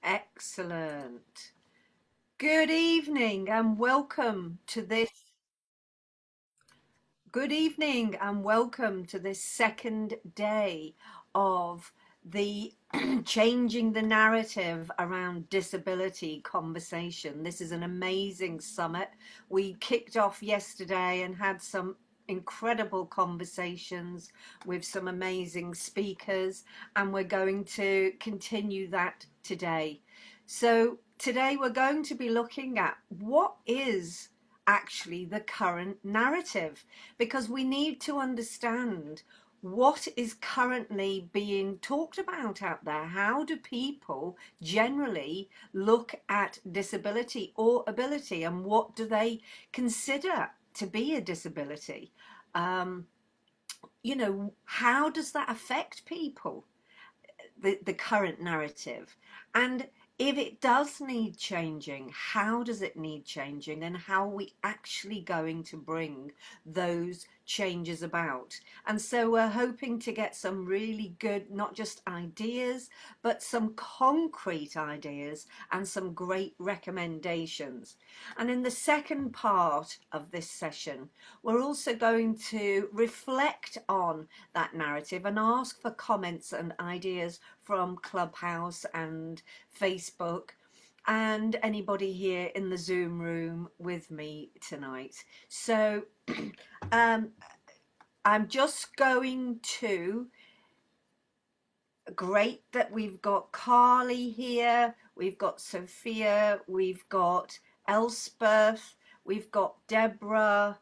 Excellent. Good evening and welcome to this. Good evening and welcome to this second day of the changing the narrative around disability conversation. This is an amazing summit. We kicked off yesterday and had some incredible conversations with some amazing speakers, and we're going to continue that today. So, today we're going to be looking at what is actually the current narrative, because we need to understand what is currently being talked about out there. How do people generally look at disability or ability, and what do they consider to be a disability? Um, how does that affect people? The current narrative, and if it does need changing, how does it need changing, and how are we actually going to bring those changes about? And so we're hoping to get some really good, not just ideas, but some concrete ideas and some great recommendations. And in the second part of this session, we're also going to reflect on that narrative and ask for comments and ideas from Clubhouse and Facebook and anybody here in the Zoom room with me tonight. So um, I'm just going to, great that we've got Carly here, we've got Sophia, we've got Elspeth, we've got Deborah,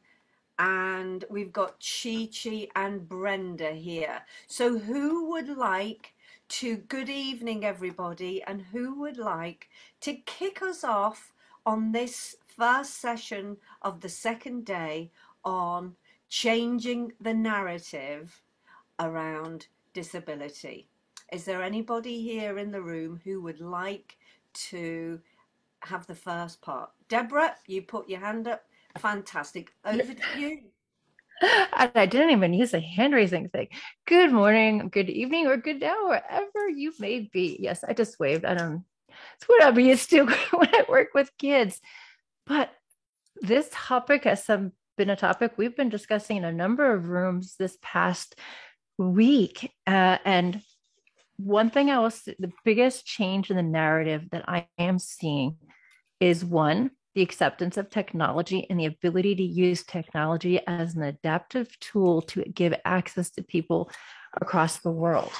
and we've got Chi Chi and Brenda here. So who would like to, good evening everybody, and who would like to kick us off on this first session of the second day on changing the narrative around disability? Is there anybody here in the room who would like to have the first part? Deborah, you put your hand up. Fantastic. Over to you. I didn't even use a hand raising thing. Good morning, good evening, or good now, wherever you may be. Yes, I just waved. I don't, it's what I'm used to when I work with kids. But this topic has been a topic we've been discussing in a number of rooms this past week. And one thing the biggest change in the narrative that I am seeing is one, the acceptance of technology and the ability to use technology as an adaptive tool to give access to people across the world.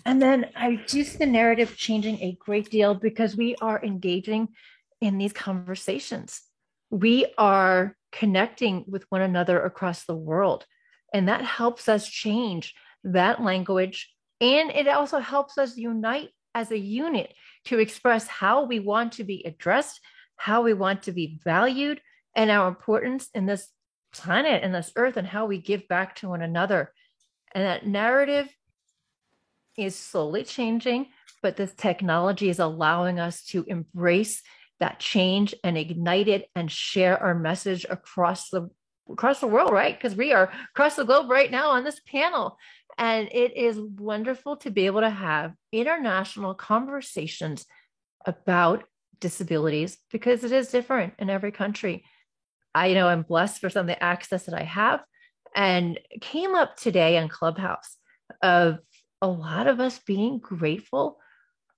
And then I do see the narrative changing a great deal because we are engaging in these conversations. We are connecting with one another across the world. And that helps us change that language. And it also helps us unite as a unit to express how we want to be addressed, how we want to be valued, and our importance in this planet and this earth, and how we give back to one another. And that narrative is slowly changing, but this technology is allowing us to embrace that change and ignite it and share our message across the world, right? Because we are across the globe right now on this panel. And it is wonderful to be able to have international conversations about disabilities because it is different in every country. I'm blessed for some of the access that I have, and came up today on Clubhouse of a lot of us being grateful,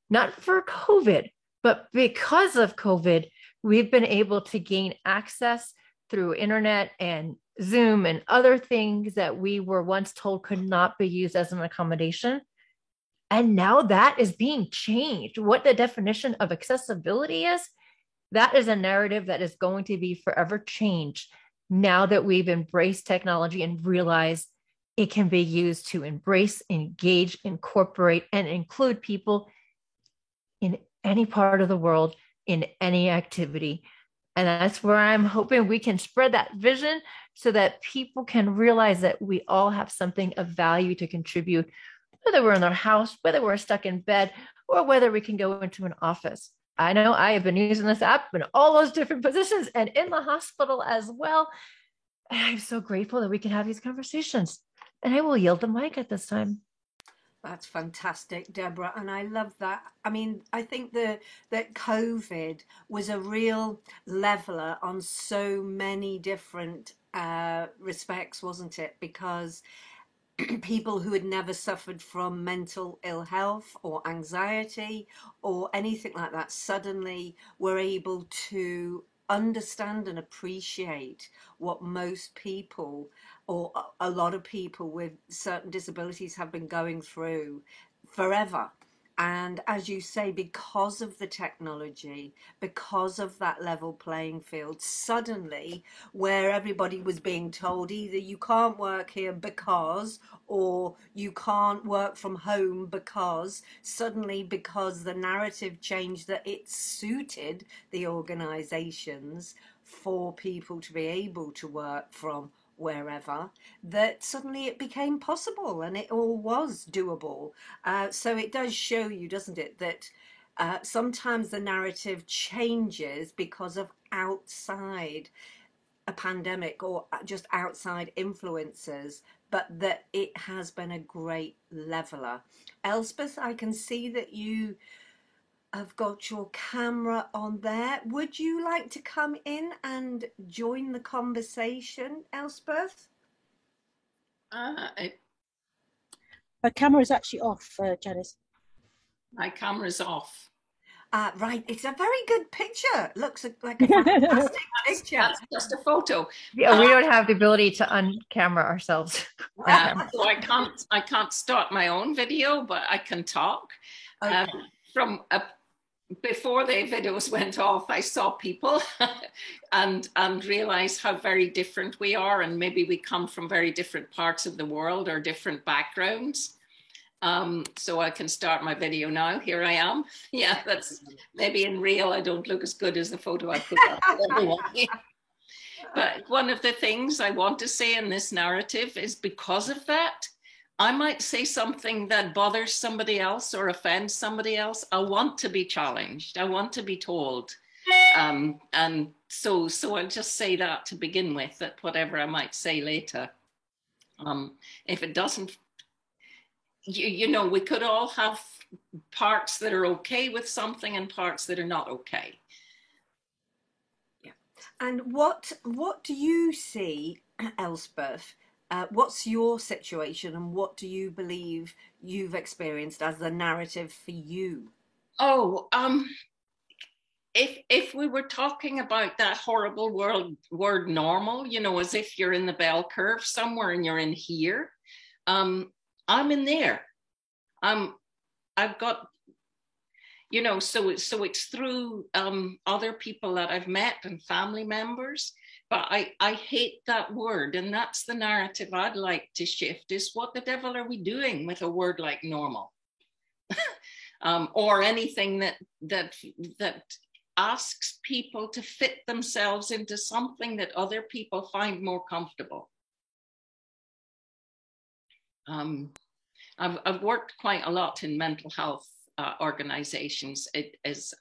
not for COVID, but because of COVID, we've been able to gain access through internet and Zoom and other things that we were once told could not be used as an accommodation. And now that is being changed. What the definition of accessibility is, that is a narrative that is going to be forever changed now that we've embraced technology and realized it can be used to embrace, engage, incorporate, and include people in any part of the world, in any activity. And that's where I'm hoping we can spread that vision so that people can realize that we all have something of value to contribute, whether we're in our house, whether we're stuck in bed, or whether we can go into an office. I know I have been using this app in all those different positions and in the hospital as well. And I'm so grateful that we can have these conversations. And I will yield the mic at this time. That's fantastic, Deborah, and I love that. I mean, I think that COVID was a real leveler on so many different respects, wasn't it? Because people who had never suffered from mental ill health or anxiety or anything like that suddenly were able to understand and appreciate what most people or a lot of people with certain disabilities have been going through forever. And as you say, because of the technology, because of that level playing field, suddenly, where everybody was being told either you can't work here because, or you can't work from home because, suddenly, because the narrative changed, that it suited the organizations for people to be able to work from wherever, that suddenly it became possible and it all was doable. So it does show you, doesn't it, that sometimes the narrative changes because of outside a pandemic or just outside influences, but that it has been a great leveler. Elspeth, I can see that you have got your camera on there. Would you like to come in and join the conversation, Elspeth? I, Her camera is actually off, Janice. my camera's off. Right, it's a very good picture. Looks like a fantastic picture. That's just a photo. Yeah, we don't have the ability to uncamera ourselves. So I can't start my own video, but I can talk. Okay. Before the videos went off, I saw people and realized how very different we are, and maybe we come from very different parts of the world or different backgrounds. So I can start my video now. Here I am. Yeah, that's maybe in real I don't look as good as the photo I put up. But one of the things I want to say in this narrative is, because of that, I might say something that bothers somebody else or offends somebody else. I want to be challenged. I want to be told. And so I'll just say that to begin with, that whatever I might say later, if it doesn't, you know, we could all have parts that are okay with something and parts that are not okay. Yeah. And what do you see, Elspeth? What's your situation, and what do you believe you've experienced as the narrative for you? Oh, if we were talking about that horrible word normal, you know, as if you're in the bell curve somewhere and you're in here, I'm in there. I've got, you know, so it's through other people that I've met and family members. But I hate that word, and that's the narrative I'd like to shift, is what the devil are we doing with a word like normal? Or anything that asks people to fit themselves into something that other people find more comfortable. I've worked quite a lot in mental health organizations. It is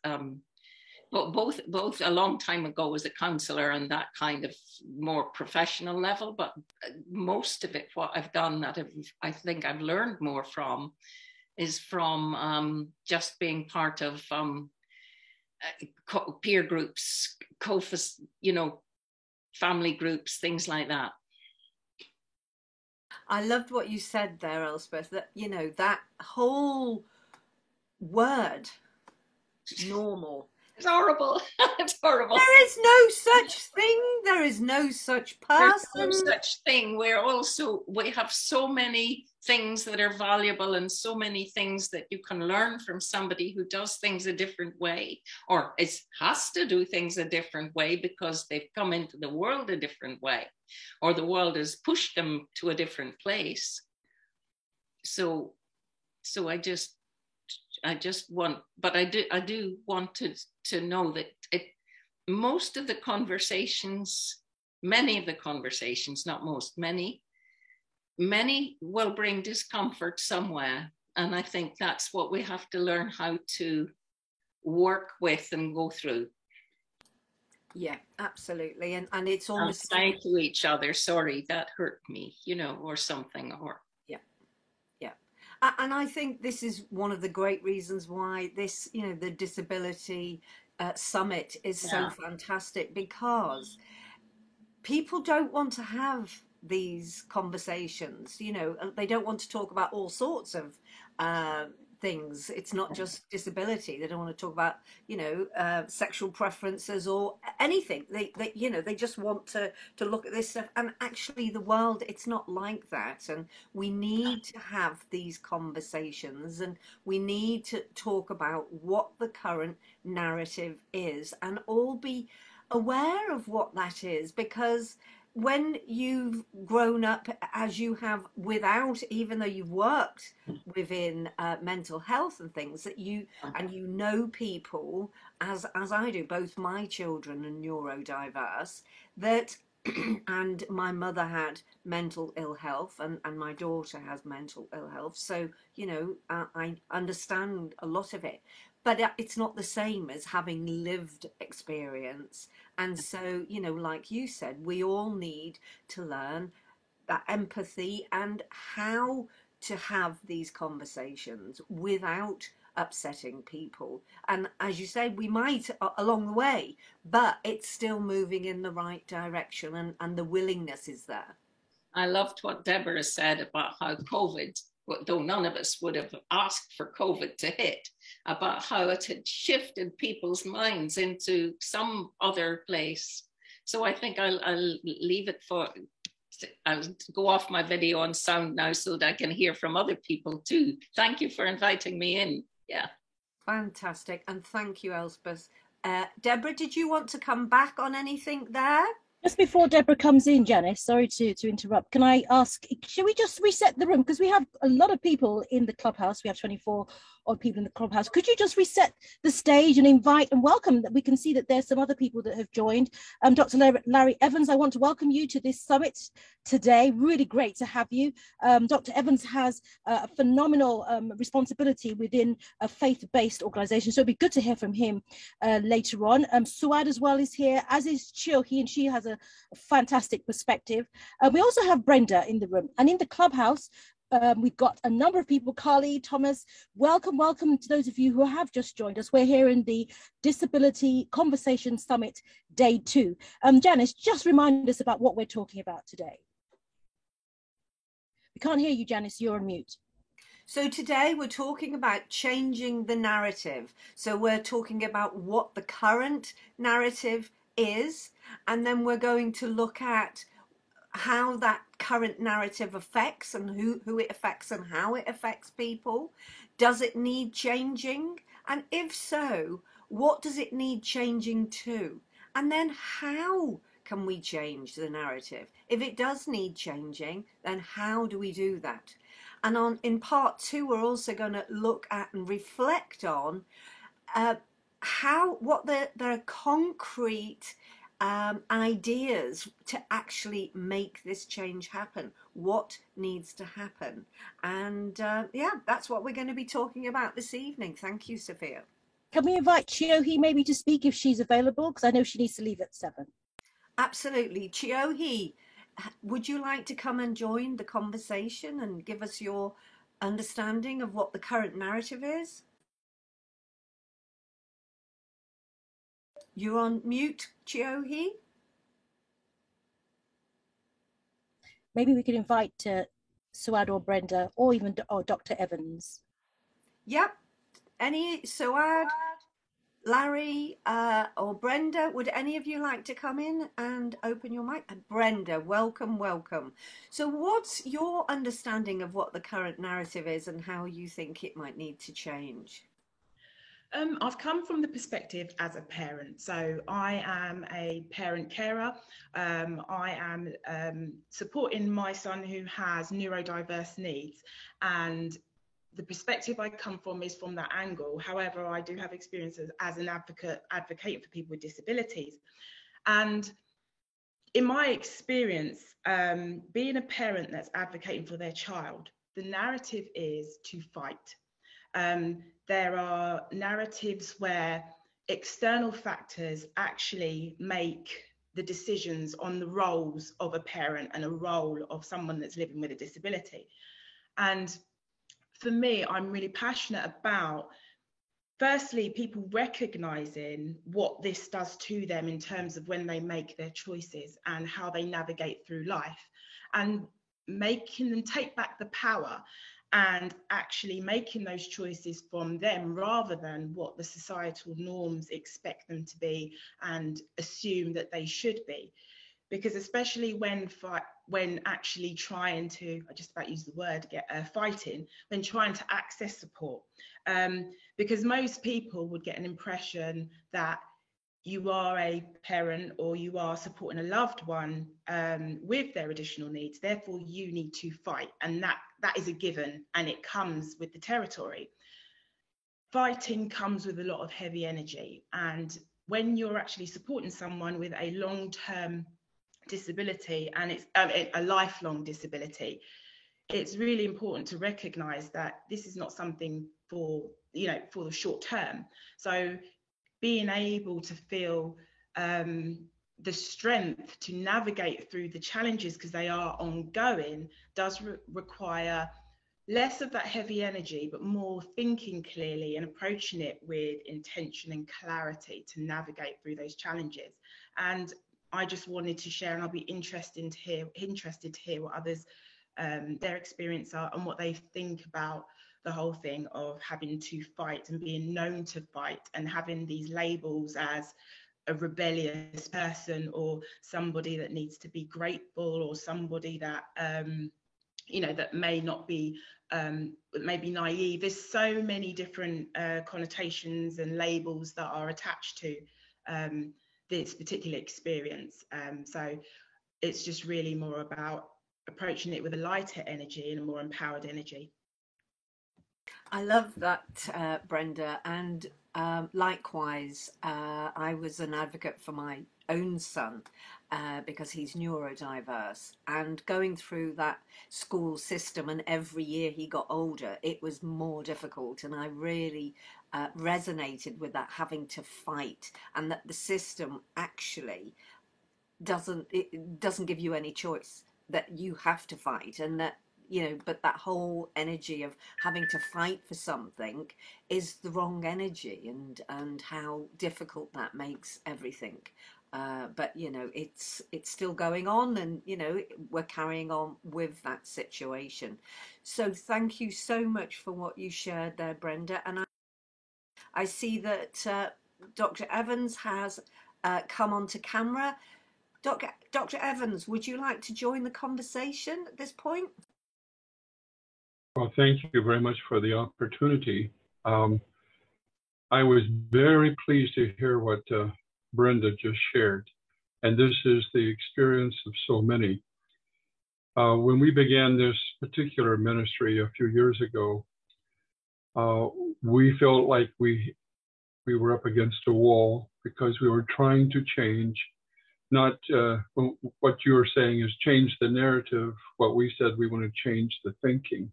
both a long time ago as a counselor and that kind of more professional level, but most of it, what I've done that I think I've learned more from, is from just being part of peer groups, you know, family groups, things like that. I loved what you said there, Elspeth, that, you know, that whole word, normal. It's horrible. It's horrible. There is no such thing. There is no such person. There's no such thing. We have so many things that are valuable and so many things that you can learn from somebody who does things a different way, or has to do things a different way because they've come into the world a different way, or the world has pushed them to a different place. So I just want, but I do want to know that most of the conversations, many of the conversations, not most, many will bring discomfort somewhere. And I think that's what we have to learn how to work with and go through. Yeah, absolutely. And it's almost saying to each other, sorry, that hurt me, you know, or something, or And I think this is one of the great reasons why this, the disability summit is so Yeah. fantastic, because people don't want to have these conversations. They don't want to talk about all sorts of uh, things. It's not just disability. They don't want to talk about sexual preferences or anything. They just want to look at this stuff. And actually the world, it's not like that, and we need to have these conversations, and we need to talk about what the current narrative is, and all be aware of what that is, because when you've grown up as you have, without, even though you've worked within mental health and things, that you know people, as I do, both my children are neurodiverse, that and my mother had mental ill health, and my daughter has mental ill health, so I understand a lot of it, but it's not the same as having lived experience. And so, like you said, we all need to learn that empathy and how to have these conversations without upsetting people. And as you say, we might along the way, but it's still moving in the right direction, and the willingness is there. I loved what Deborah said about how COVID, though none of us would have asked for COVID to hit, about how it had shifted people's minds into some other place. So I think I'll leave it for, I'll go off my video on sound now so that I can hear from other people too. Thank you for inviting me in. Yeah. Fantastic. And thank you, Elspeth. Deborah, did you want to come back on anything there? Just before Deborah comes in, Janice, sorry to interrupt. Can I ask, should we just reset the room? Because we have a lot of people in the clubhouse. We have 24 odd people in the clubhouse. Could you just reset the stage and invite and welcome? That we can see that there's some other people that have joined. Dr. Larry Evans, I want to welcome you to this summit today. Really great to have you. Dr. Evans has a phenomenal responsibility within a faith-based organization. So it'd be good to hear from him later on. Suad as well is here, as is Chiohi, and she has a fantastic perspective. We also have Brenda in the room, and in the clubhouse, we've got a number of people. Carly, Thomas, welcome to those of you who have just joined us. We're here in the Disability Conversation Summit Day 2. Janice, just remind us about what we're talking about today. We can't hear you, Janice, you're on mute. So today we're talking about changing the narrative. So we're talking about what the current narrative is, and then we're going to look at how that current narrative affects, and who it affects and how it affects people. Does it need changing? And if so, what does it need changing to? And then how can we change the narrative? If it does need changing, then how do we do that? And in part 2, we're also going to look at and reflect on what the concrete ideas to actually make this change happen. What needs to happen? And yeah, that's what we're going to be talking about this evening. Thank you, Sophia. Can we invite Chiohi maybe to speak if she's available? Because I know she needs to leave at 7. Absolutely. Chiohi, would you like to come and join the conversation and give us your understanding of what the current narrative is? You're on mute, Chiohi. Maybe we could invite Suad or Brenda, or even Dr. Evans. Yep. Any Suad, Larry, or Brenda, would any of you like to come in and open your mic? Brenda, welcome. So what's your understanding of what the current narrative is and how you think it might need to change? I've come from the perspective as a parent. So I am a parent carer. I am supporting my son who has neurodiverse needs, and the perspective I come from is from that angle. However, I do have experiences as an advocating for people with disabilities. And in my experience, being a parent that's advocating for their child, the narrative is to fight. There are narratives where external factors actually make the decisions on the roles of a parent and a role of someone that's living with a disability. And for me, I'm really passionate about, firstly, people recognizing what this does to them in terms of when they make their choices and how they navigate through life, and making them take back the power and actually making those choices from them rather than what the societal norms expect them to be and assume that they should be. Because especially when actually trying to, I just about use the word, fighting, when trying to access support, because most people would get an impression that you are a parent or you are supporting a loved one with their additional needs, therefore you need to fight, and that is a given, and it comes with the territory. Fighting comes with a lot of heavy energy, and when you're actually supporting someone with a long-term disability, and it's a lifelong disability, it's really important to recognize that this is not something for the short term. So being able to feel the strength to navigate through the challenges, because they are ongoing, does require less of that heavy energy, but more thinking clearly and approaching it with intention and clarity to navigate through those challenges. And I just wanted to share, and I'll be interested to hear what others their experience are and what they think about the whole thing of having to fight and being known to fight and having these labels as a rebellious person or somebody that needs to be grateful or somebody that that may not be maybe naive. There's so many different connotations and labels that are attached to this particular experience. So it's just really more about approaching it with a lighter energy and a more empowered energy. I love that, Brenda. And likewise, I was an advocate for my own son because he's neurodiverse, and going through that school system, and every year he got older, it was more difficult. And I really resonated with that, having to fight, and that the system actually doesn't give you any choice, that you have to fight, and that but that whole energy of having to fight for something is the wrong energy, and how difficult that makes everything. But it's still going on, and we're carrying on with that situation. So thank you so much for what you shared there, Brenda. And I see that Dr. Evans has come onto camera. Dr. Evans, would you like to join the conversation at this point? Well, thank you very much for the opportunity. I was very pleased to hear what Brenda just shared, and this is the experience of so many. When we began this particular ministry a few years ago, we felt like we were up against a wall because we were trying to change, not what you were saying is change the narrative. What we said, we want to change the thinking,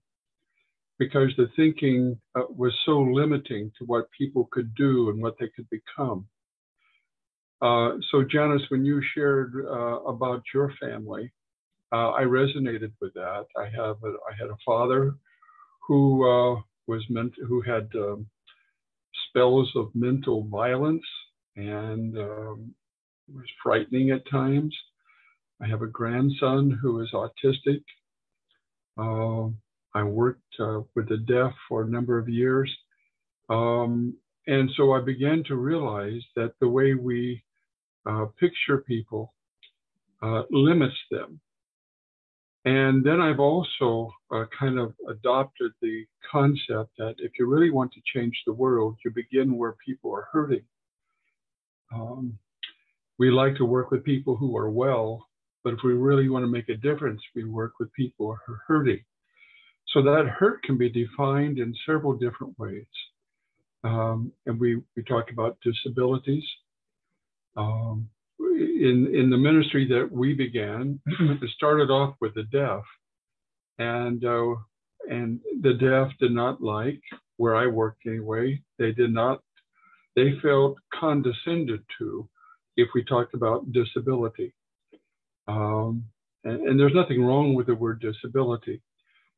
because the thinking was so limiting to what people could do and what they could become. So Janice, when you shared about your family, I resonated with that. I had a father who had spells of mental violence and was frightening at times. I have a grandson who is autistic. I worked with the deaf for a number of years. And so I began to realize that the way we picture people limits them. And then I've also kind of adopted the concept that if you really want to change the world, you begin where people are hurting. We like to work with people who are well, but if we really want to make a difference, we work with people who are hurting. So that hurt can be defined in several different ways. And we talk about disabilities. In the ministry that we began, it started off with the deaf, and the deaf did not like, where I worked anyway, they felt condescended to if we talked about disability. And there's nothing wrong with the word disability,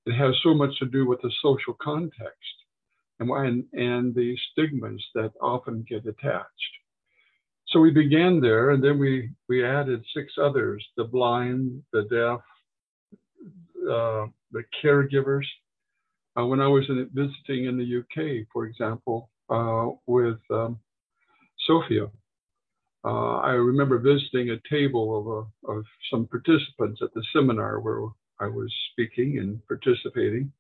it has so much to do with the social context and the stigmas that often get attached. So we began there, and then we added 6 others: the blind, the deaf, the caregivers. When I was visiting in the UK, for example, with Sophia, I remember visiting a table of some participants at the seminar where I was speaking and participating,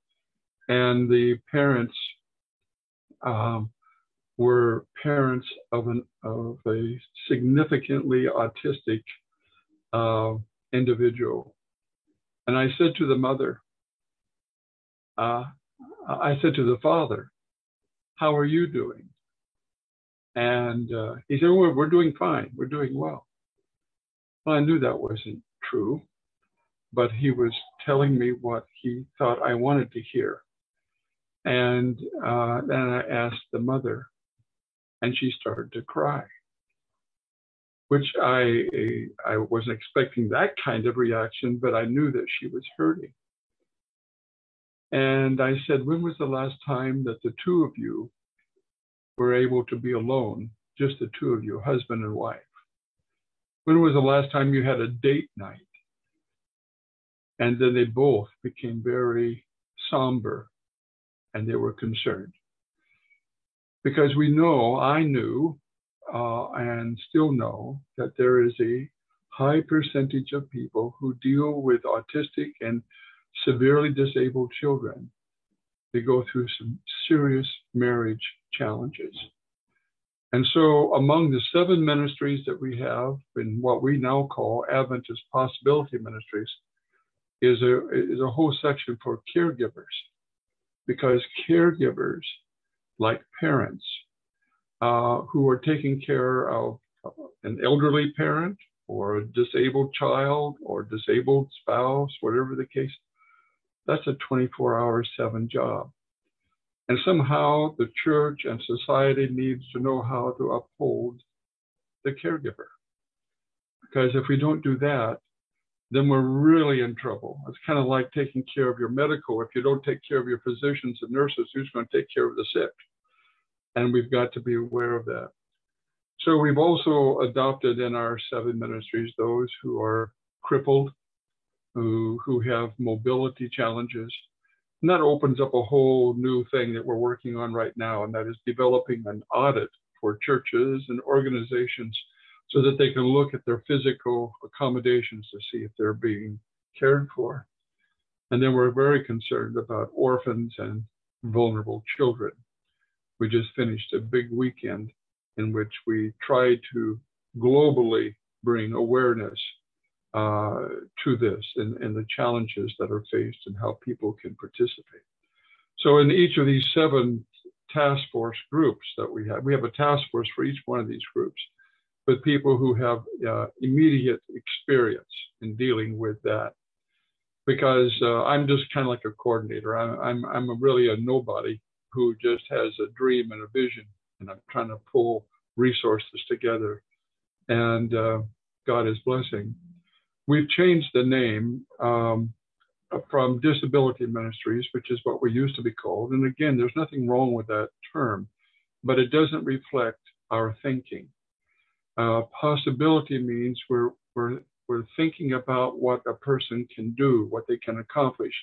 and the parents were parents of a significantly autistic individual. And I said to the mother, I said to the father, "How are you doing?" And he said, "Well, we're doing fine. We're doing well." Well, I knew that wasn't true, but he was telling me what he thought I wanted to hear. And then I asked the mother, and she started to cry, which I wasn't expecting that kind of reaction, but I knew that she was hurting. And I said, "When was the last time that the 2 of you were able to be alone, just the 2 of you, husband and wife? When was the last time you had a date night?" And then they both became very somber, and they were concerned. Because I knew, and still know, that there is a high percentage of people who deal with autistic and severely disabled children. They go through some serious marriage challenges. And so among the 7 ministries that we have in what we now call Adventist Possibility Ministries is a whole section for caregivers, because caregivers, like parents, who are taking care of an elderly parent or a disabled child or disabled spouse, whatever the case, that's a 24-hour, 7 job. And somehow the church and society needs to know how to uphold the caregiver. Because if we don't do that, then we're really in trouble. It's kind of like taking care of your medical. If you don't take care of your physicians and nurses, who's going to take care of the sick? And we've got to be aware of that. So we've also adopted in our 7 ministries those who are crippled, who have mobility challenges. And that opens up a whole new thing that we're working on right now, and that is developing an audit for churches and organizations so that they can look at their physical accommodations to see if they're being cared for. And then we're very concerned about orphans and vulnerable children. We just finished a big weekend in which we tried to globally bring awareness to this and the challenges that are faced and how people can participate. So in each of these 7 task force groups that we have a task force for each one of these groups, with people who have immediate experience in dealing with that. Because I'm just kind of like a coordinator. I'm really a nobody who just has a dream and a vision, and I'm trying to pull resources together, and God is blessing. We've changed the name from Disability Ministries, which is what we used to be called. And again, there's nothing wrong with that term, but it doesn't reflect our thinking. Possibility means we're thinking about what a person can do, what they can accomplish,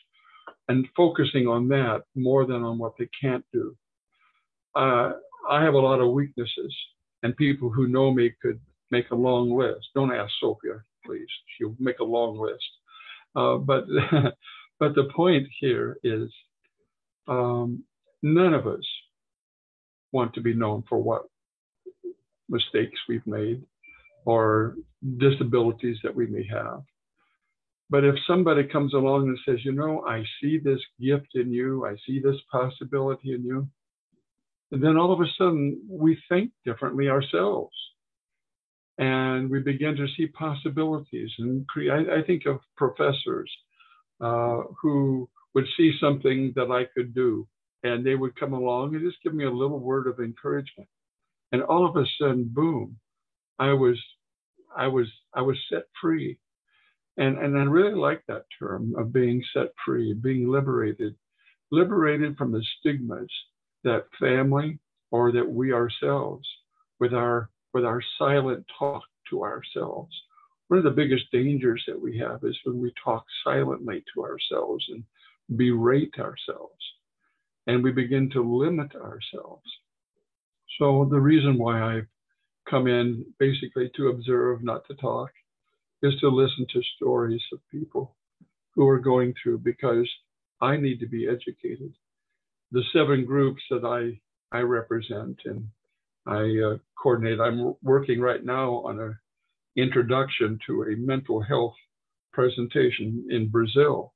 and focusing on that more than on what they can't do. I have a lot of weaknesses, and people who know me could make a long list. Don't ask Sophia, please. She'll make a long list. But the point here is none of us want to be known for what mistakes we've made or disabilities that we may have. But if somebody comes along and says, you know, I see this gift in you, I see this possibility in you, and then all of a sudden we think differently ourselves. And we begin to see possibilities and create. I think of professors who would see something that I could do, and they would come along and just give me a little word of encouragement. And all of a sudden, boom, I was set free. And I really like that term of being set free, being liberated from the stigmas that family or that we ourselves, with our silent talk to ourselves. One of the biggest dangers that we have is when we talk silently to ourselves and berate ourselves, and we begin to limit ourselves. So the reason why I've come in basically to observe, not to talk, is to listen to stories of people who are going through, because I need to be educated. The 7 groups that I represent and I coordinate, I'm working right now on an introduction to a mental health presentation in Brazil.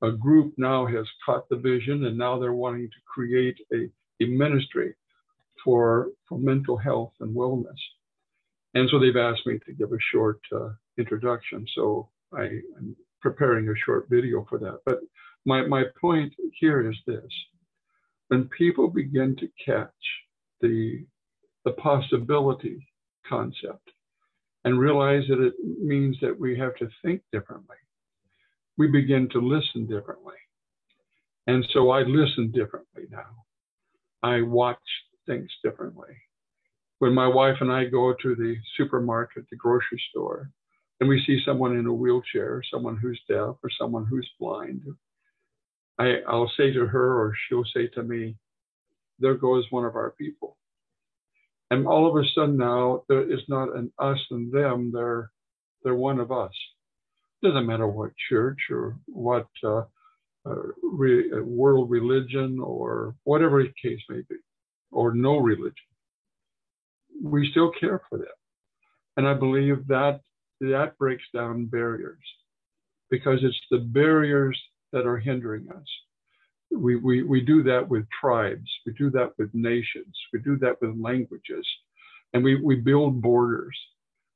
A group now has caught the vision, and now they're wanting to create a ministry for mental health and wellness. And so they've asked me to give a short introduction. So I'm preparing a short video for that. But my point here is this: when people begin to catch the possibility concept and realize that it means that we have to think differently, we begin to listen differently. And so I listen differently now. I watch things differently. When my wife and I go to the supermarket, the grocery store, and we see someone in a wheelchair, someone who's deaf or someone who's blind, I'll say to her, or she'll say to me, "There goes one of our people." And all of a sudden now, there is not an us and them, they're one of us. Doesn't matter what church or what world religion or whatever the case may be, or no religion. We still care for them. And I believe that breaks down barriers, because it's the barriers that are hindering us. We do that with tribes, we do that with nations, we do that with languages, and we build borders,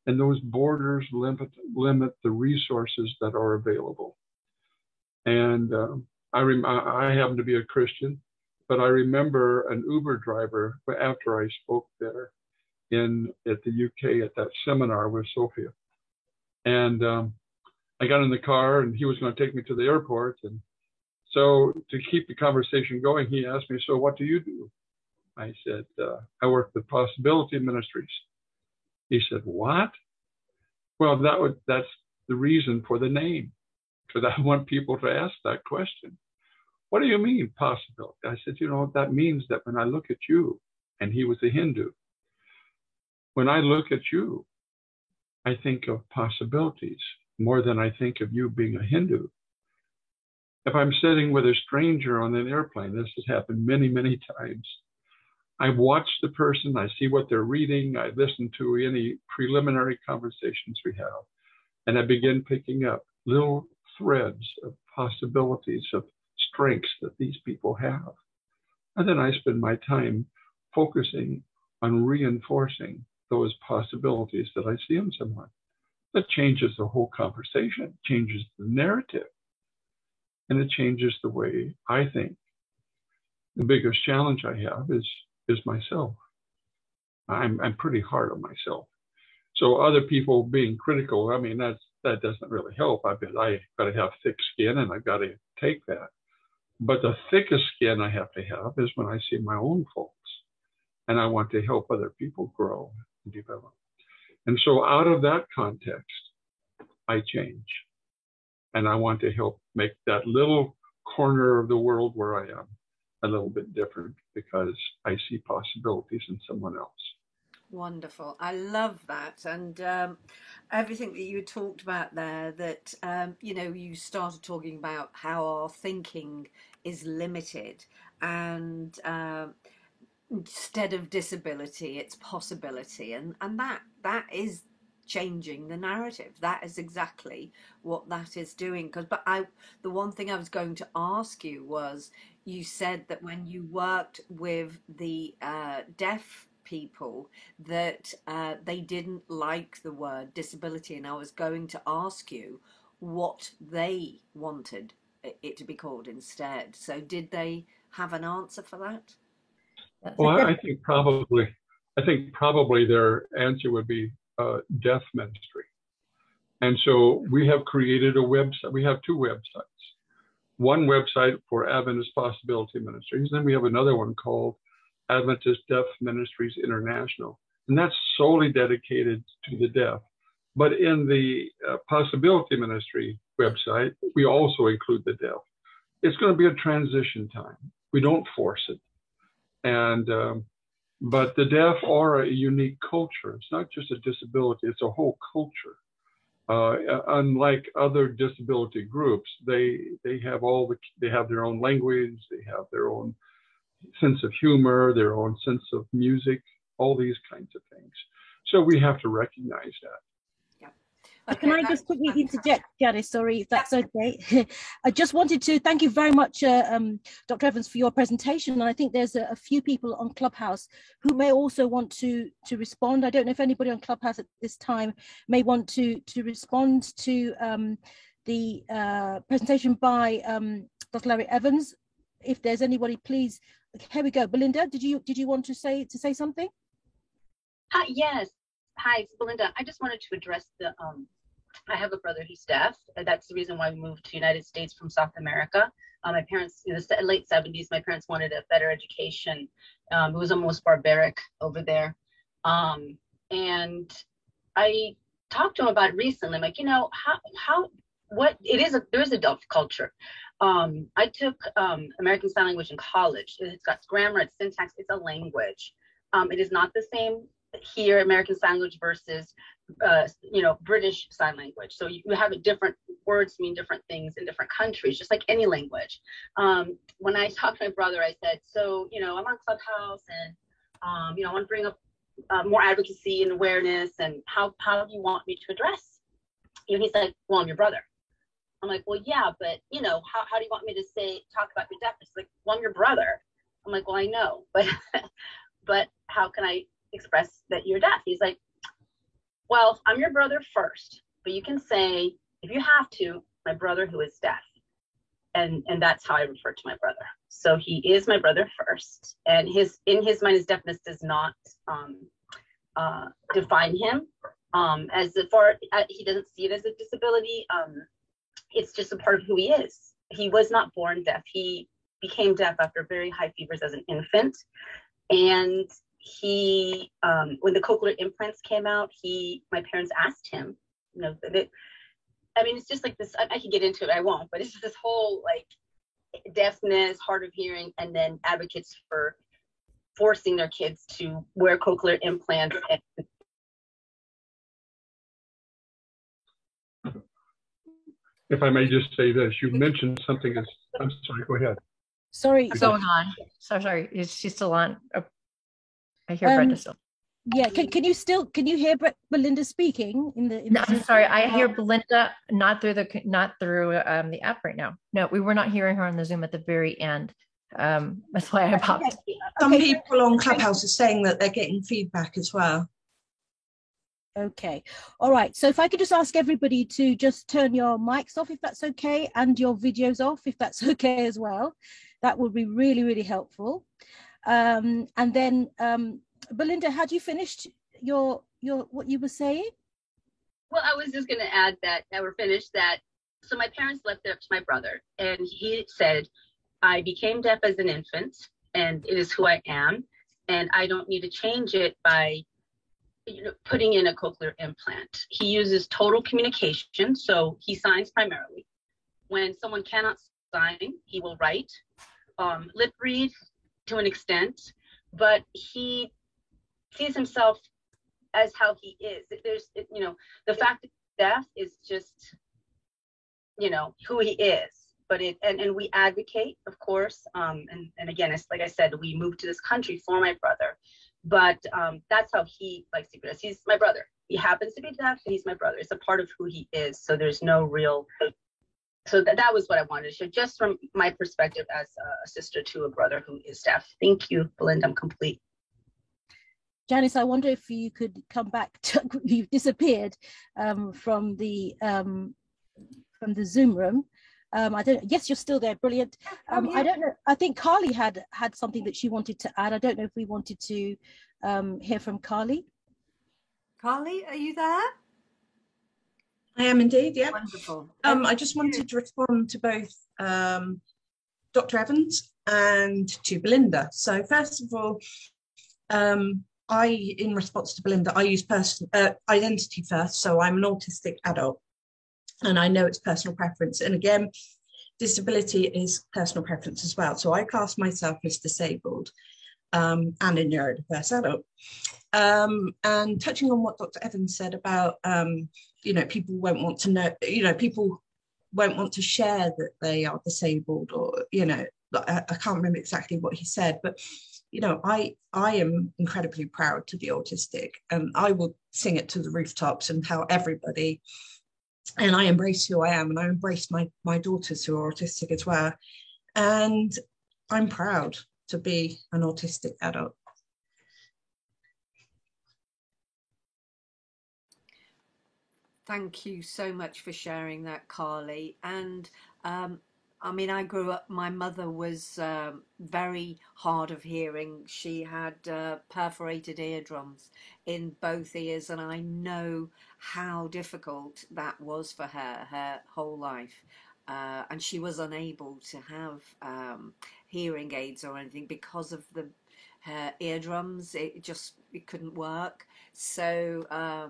and those borders limit the resources that are available. And I happen to be a Christian, but I remember an Uber driver after I spoke there at the UK at that seminar with Sophia, and I got in the car and he was going to take me to the airport. And so to keep the conversation going, he asked me, "So what do you do?" I said, "I work with Possibility Ministries." He said, "What?" Well, that's the reason for the name, because I want people to ask that question. "What do you mean, possibility?" I said, that means that when I look at you, and he was a Hindu, when I look at you, I think of possibilities more than I think of you being a Hindu. If I'm sitting with a stranger on an airplane, this has happened many, many times. I watch the person, I see what they're reading, I listen to any preliminary conversations we have, and I begin picking up little threads of possibilities, of strengths that these people have. And then I spend my time focusing on reinforcing those possibilities that I see in someone. That changes the whole conversation, changes the narrative, and it changes the way I think. The biggest challenge I have is myself. I'm pretty hard on myself. So other people being critical, I mean, that doesn't really help. I got to have thick skin, and I've got to take that. But the thickest skin I have to have is when I see my own faults, and I want to help other people grow and develop. And so out of that context, I change. And I want to help make that little corner of the world where I am a little bit different, because I see possibilities in someone else. Wonderful. I love that. And everything that you talked about there, that, you started talking about how our thinking is limited, and instead of disability, it's possibility. And that is changing the narrative. That is exactly what that is doing. The one thing I was going to ask you was, you said that when you worked with the deaf people, that they didn't like the word disability, and I was going to ask you what they wanted it to be called instead. So did they have an answer for that? Well, I think probably their answer would be deaf ministry, And so we have created a website. We have two websites. One website for Adventist Possibility Ministries, and then we have another one called Adventist Deaf Ministries International, and that's solely dedicated to the deaf. But in the Possibility Ministry website, we also include the deaf. It's going to be a transition time. We don't force it. And but the deaf are a unique culture. It's not just a disability, it's a whole culture. Unlike other disability groups, they have their own language, they have their own sense of humor, their own sense of music, all these kinds of things. So we have to recognize that. Okay, Can I just quickly interject, Janice? Sorry, if that's okay. I just wanted to thank you very much, Dr. Evans, for your presentation. And I think there's a few people on Clubhouse who may also want to respond. I don't know if anybody on Clubhouse at this time may want to respond to the presentation by Dr. Larry Evans. If there's anybody, please. Here we go. Belinda, did you want to say something? Yes. Hi, it's Belinda. I just wanted to address I have a brother who's deaf. That's the reason why we moved to the United States from South America. My parents, in the late 70s, my parents wanted a better education. It was almost barbaric over there. And I talked to him about it recently. I'm like, there is a deaf culture. I took American Sign Language in college. It's got grammar, it's syntax, it's a language. It is not the same here, American Sign Language versus British Sign Language. So you have different words mean different things in different countries, just like any language. When I talked to my brother, I said, so I'm on Clubhouse, and I want to bring up more advocacy and awareness, and how do you want me to address? He's like, well, I'm your brother. I'm like, well, yeah, but how do you want me to talk about your deafness? Like, well, I'm your brother. I'm like, well, I know, but how can I express that you're deaf? He's like, well, I'm your brother first, but you can say, if you have to, my brother who is deaf. And that's how I refer to my brother. So he is my brother first, and in his mind, his deafness does not define him. He doesn't see it as a disability. It's just a part of who he is. He was not born deaf. He became deaf after very high fevers as an infant. And he, when the cochlear implants came out, my parents asked him, it's just like this, I could get into it, I won't, but it's just this whole deafness, hard of hearing, and then advocates for forcing their kids to wear cochlear implants. If I may just say this, you mentioned something. I'm sorry, go ahead. Sorry. Still on. Sorry, is she still on? Oh, I hear Brenda still. Yeah, can you hear Belinda speaking in the? No, I'm sorry, I hear Belinda not through the app right now. No, we were not hearing her on the Zoom at the very end. That's why I popped. Some people on Clubhouse are saying that they're getting feedback as well. Okay, all right. So if I could just ask everybody to just turn your mics off, if that's okay, and your videos off, if that's okay as well, that would be really, really helpful. And then, Belinda, had you finished your what you were saying? Well, I was just going to add that we're finished. So my parents left it up to my brother, and he said, I became deaf as an infant, and it is who I am, and I don't need to change it by putting in a cochlear implant. He uses total communication, so he signs primarily. When someone cannot sign, he will write, lip read to an extent, but he sees himself as how he is. The fact that he's deaf is just, who he is. But and we advocate, of course, and again, it's like I said, we moved to this country for my brother, but that's how he likes to be. He's my brother. He happens to be deaf, and he's my brother. It's a part of who he is. So there's no real. So that was what I wanted to share, just from my perspective as a sister to a brother who is deaf. Thank you, Belinda. I'm complete. Janice, I wonder if you could come back. You've disappeared from the Zoom room. I don't. Yes, you're still there. Brilliant. I don't know. I think Carly had something that she wanted to add. I don't know if we wanted to hear from Carly. Carly, are you there? I am indeed, yeah. Wonderful. I just wanted to respond to both Dr. Evans and to Belinda. So first of all, in response to Belinda, I use identity first. So I'm an autistic adult, and I know it's personal preference. And again, disability is personal preference as well. So I class myself as disabled and a neurodiverse adult. And touching on what Dr. Evans said about, people won't want to know, people won't want to share that they are disabled, or, I can't remember exactly what he said, but, I am incredibly proud to be autistic, and I will sing it to the rooftops and tell everybody. And I embrace who I am, and I embrace my daughters who are autistic as well. And I'm proud to be an autistic adult. Thank you so much for sharing that, Carly. And I grew up, my mother was very hard of hearing. She had perforated eardrums in both ears, and I know how difficult that was for her whole life. And she was unable to have hearing aids or anything because of her eardrums. It couldn't work. So I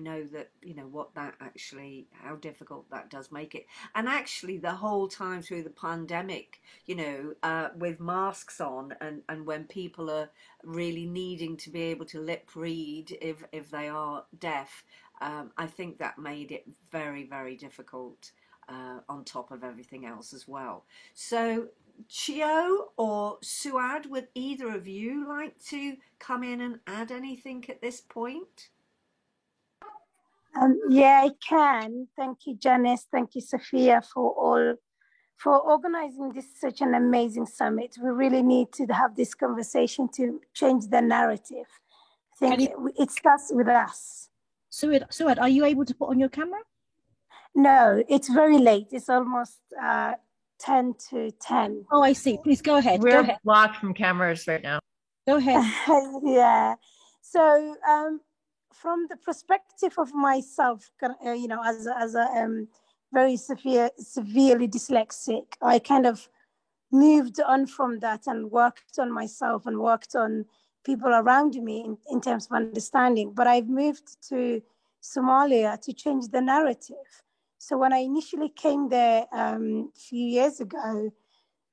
know that, what that actually, how difficult that does make it. And actually the whole time through the pandemic, with masks on, and when people are really needing to be able to lip read if they are deaf, I think that made it very, very difficult, on top of everything else as well. So Chio or Suad, would either of you like to come in and add anything at this point? Yeah, I can. Thank you, Janice. Thank you, Sophia, for organizing this such an amazing summit. We really need to have this conversation to change the narrative. I think it starts with us. Suad, are you able to put on your camera? No, it's very late. It's almost 10 to 10. Oh, I see. Please go ahead. We're blocked from cameras right now. Go ahead. Yeah. So from the perspective of myself, as a very severely dyslexic, I kind of moved on from that and worked on myself and worked on people around me in terms of understanding. But I've moved to Somalia to change the narrative. So when I initially came there a few years ago,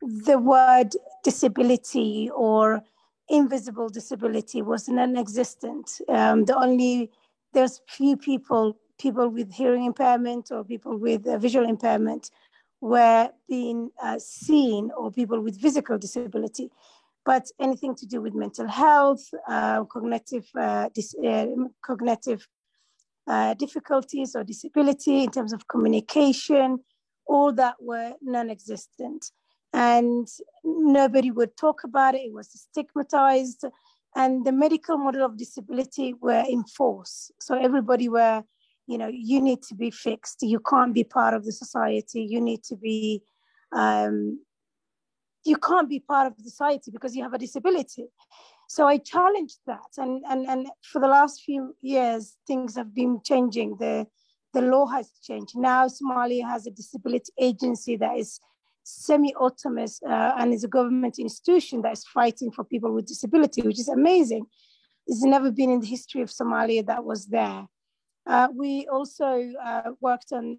the word disability or invisible disability was non-existent. There's few people with hearing impairment or people with visual impairment were being seen, or people with physical disability. But anything to do with mental health, cognitive difficulties or disability in terms of communication, all that were non-existent. And nobody would talk about it. It was stigmatized. And the medical model of disability were in force. So everybody were, you need to be fixed. You can't be part of the society. You need to be, you can't be part of the society because you have a disability. So I challenged that, and for the last few years, things have been changing. The law has changed. Now Somalia has a disability agency that is semi-autonomous and is a government institution that is fighting for people with disability, which is amazing. It's never been in the history of Somalia that was there. We also worked on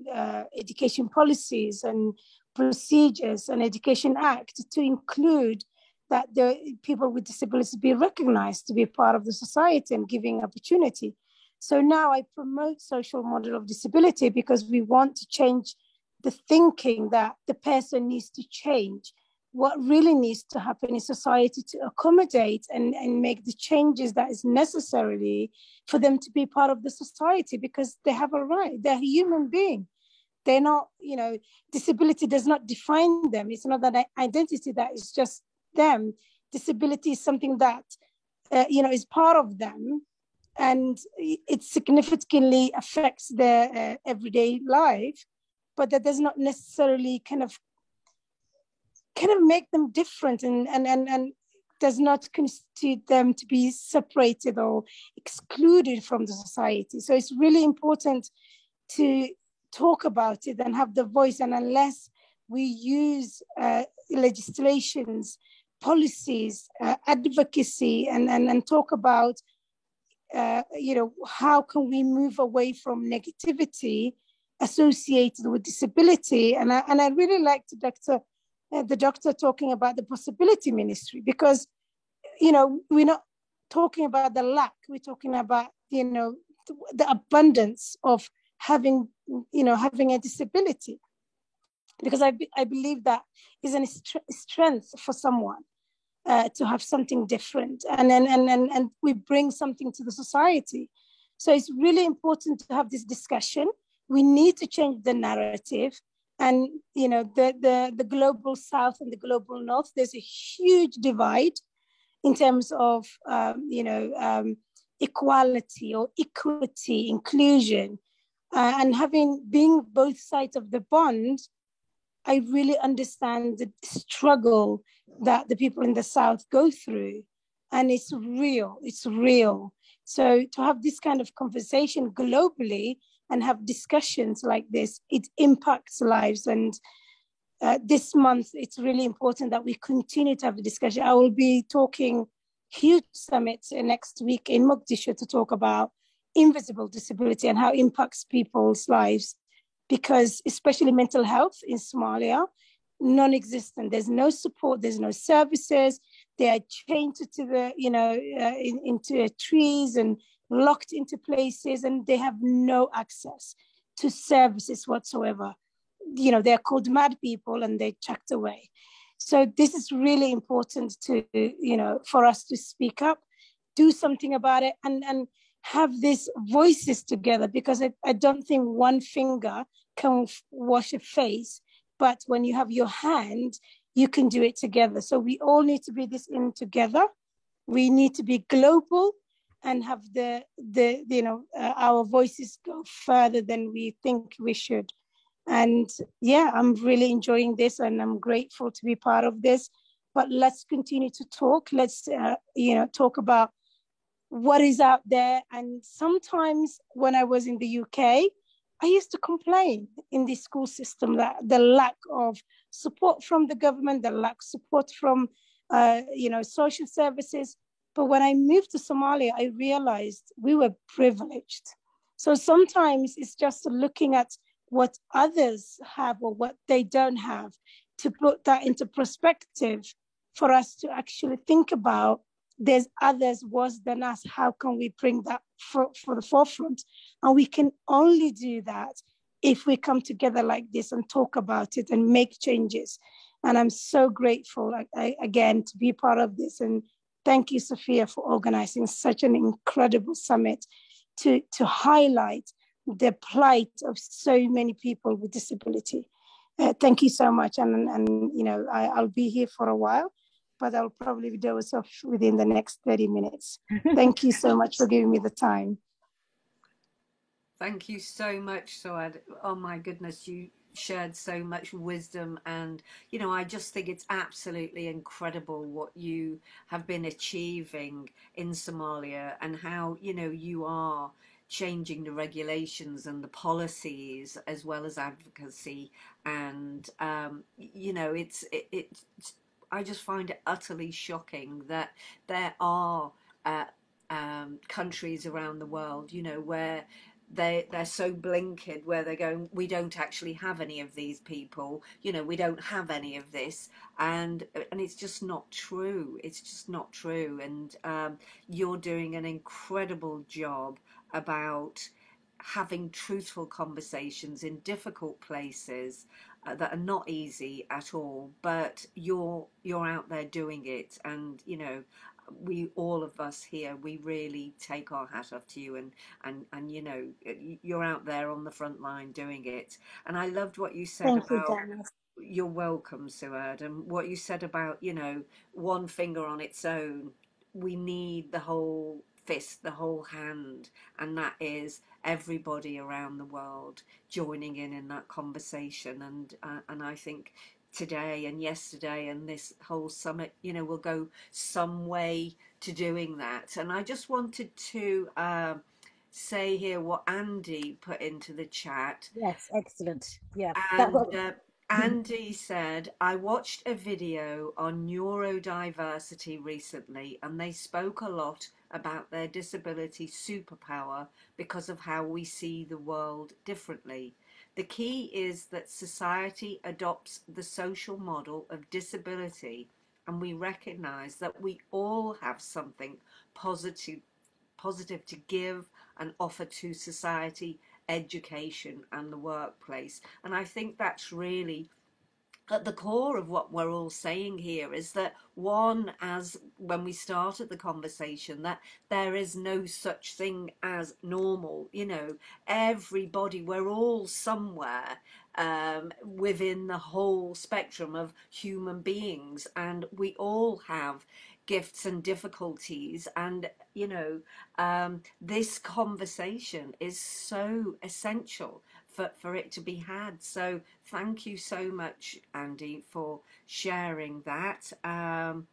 education policies and procedures and Education Act to include that the people with disabilities be recognized to be part of the society and giving opportunity. So now I promote social model of disability because we want to change the thinking that the person needs to change. What really needs to happen in society to accommodate and make the changes that is necessarily for them to be part of the society, because they have a right. They're a human being. They're not, disability does not define them. It's not that identity that is just them. Disability is something that is part of them, and it significantly affects their everyday life, but that does not necessarily kind of make them different and does not constitute them to be separated or excluded from the society. So it's really important to talk about it and have the voice. And unless we use legislations, policies, advocacy, and talk about, how can we move away from negativity associated with disability? And I really liked the doctor talking about the possibility ministry, because, we're not talking about the lack, we're talking about, the abundance of having a disability, because I believe that is a strength for someone to have something different, and we bring something to the society. So it's really important to have this discussion. We need to change the narrative. And the global south and the global north, there's a huge divide in terms of equality or equity, inclusion, and being both sides of the bond, I really understand the struggle that the people in the South go through. And it's real, it's real. So to have this kind of conversation globally and have discussions like this, it impacts lives. And this month, it's really important that we continue to have the discussion. I will be talking huge summit next week in Mogadishu to talk about invisible disability and how it impacts people's lives, because especially mental health in Somalia, non-existent. There's no support, there's no services. They are chained to the, into trees and locked into places, and they have no access to services whatsoever. They're called mad people and they're chucked away. So this is really important to, for us to speak up, do something about it, and have these voices together, because I don't think one finger can wash a face, but when you have your hand, you can do it together. So we all need to be this in together. We need to be global and have our voices go further than we think we should. And yeah, I'm really enjoying this, and I'm grateful to be part of this. But let's continue to talk. Let's, talk about what is out there. And sometimes when I was in the UK, I used to complain in the school system that the lack of support from the government, the lack of support from, social services. But when I moved to Somalia, I realized we were privileged. So sometimes it's just looking at what others have or what they don't have, to put that into perspective for us to actually think about there's others worse than us. How can we bring that for the forefront? And we can only do that if we come together like this and talk about it and make changes. And I'm so grateful, again, to be part of this. And thank you, Sophia, for organizing such an incredible summit to highlight the plight of so many people with disability. Thank you so much. And I'll be here for a while, but I'll probably doze off within the next 30 minutes. Thank you so much for giving me the time. Thank you so much, Suad. Oh my goodness, you shared so much wisdom, and I just think it's absolutely incredible what you have been achieving in Somalia, and how you are changing the regulations and the policies as well as advocacy. And it's I just find it utterly shocking that there are countries around the world, where they're so blinkered, where they're going, we don't actually have any of these people, we don't have any of this, and it's just not true. It's just not true. And you're doing an incredible job about having truthful conversations in difficult places that are not easy at all, but you're out there doing it. And we, all of us here, we really take our hat off to you, and you're out there on the front line doing it. And I loved what you said about, you're welcome, Suad, and what you said about one finger on its own. We need the whole fist, the whole hand, and that is everybody around the world joining in that conversation. And I think today and yesterday and this whole summit, will go some way to doing that. And I just wanted to say here what Andy put into the chat. Yes, excellent. Yeah, And Andy said, I watched a video on neurodiversity recently, and they spoke a lot about their disability superpower because of how we see the world differently. The key is that society adopts the social model of disability, and we recognize that we all have something positive to give and offer to society, education, and the workplace. And I think that's really at the core of what we're all saying here, is that one, as when we started the conversation, that there is no such thing as normal. You know, everybody, we're all somewhere within the whole spectrum of human beings, and we all have gifts and difficulties. And you know, this conversation is so essential for it to be had. So thank you so much, Andy, for sharing that. And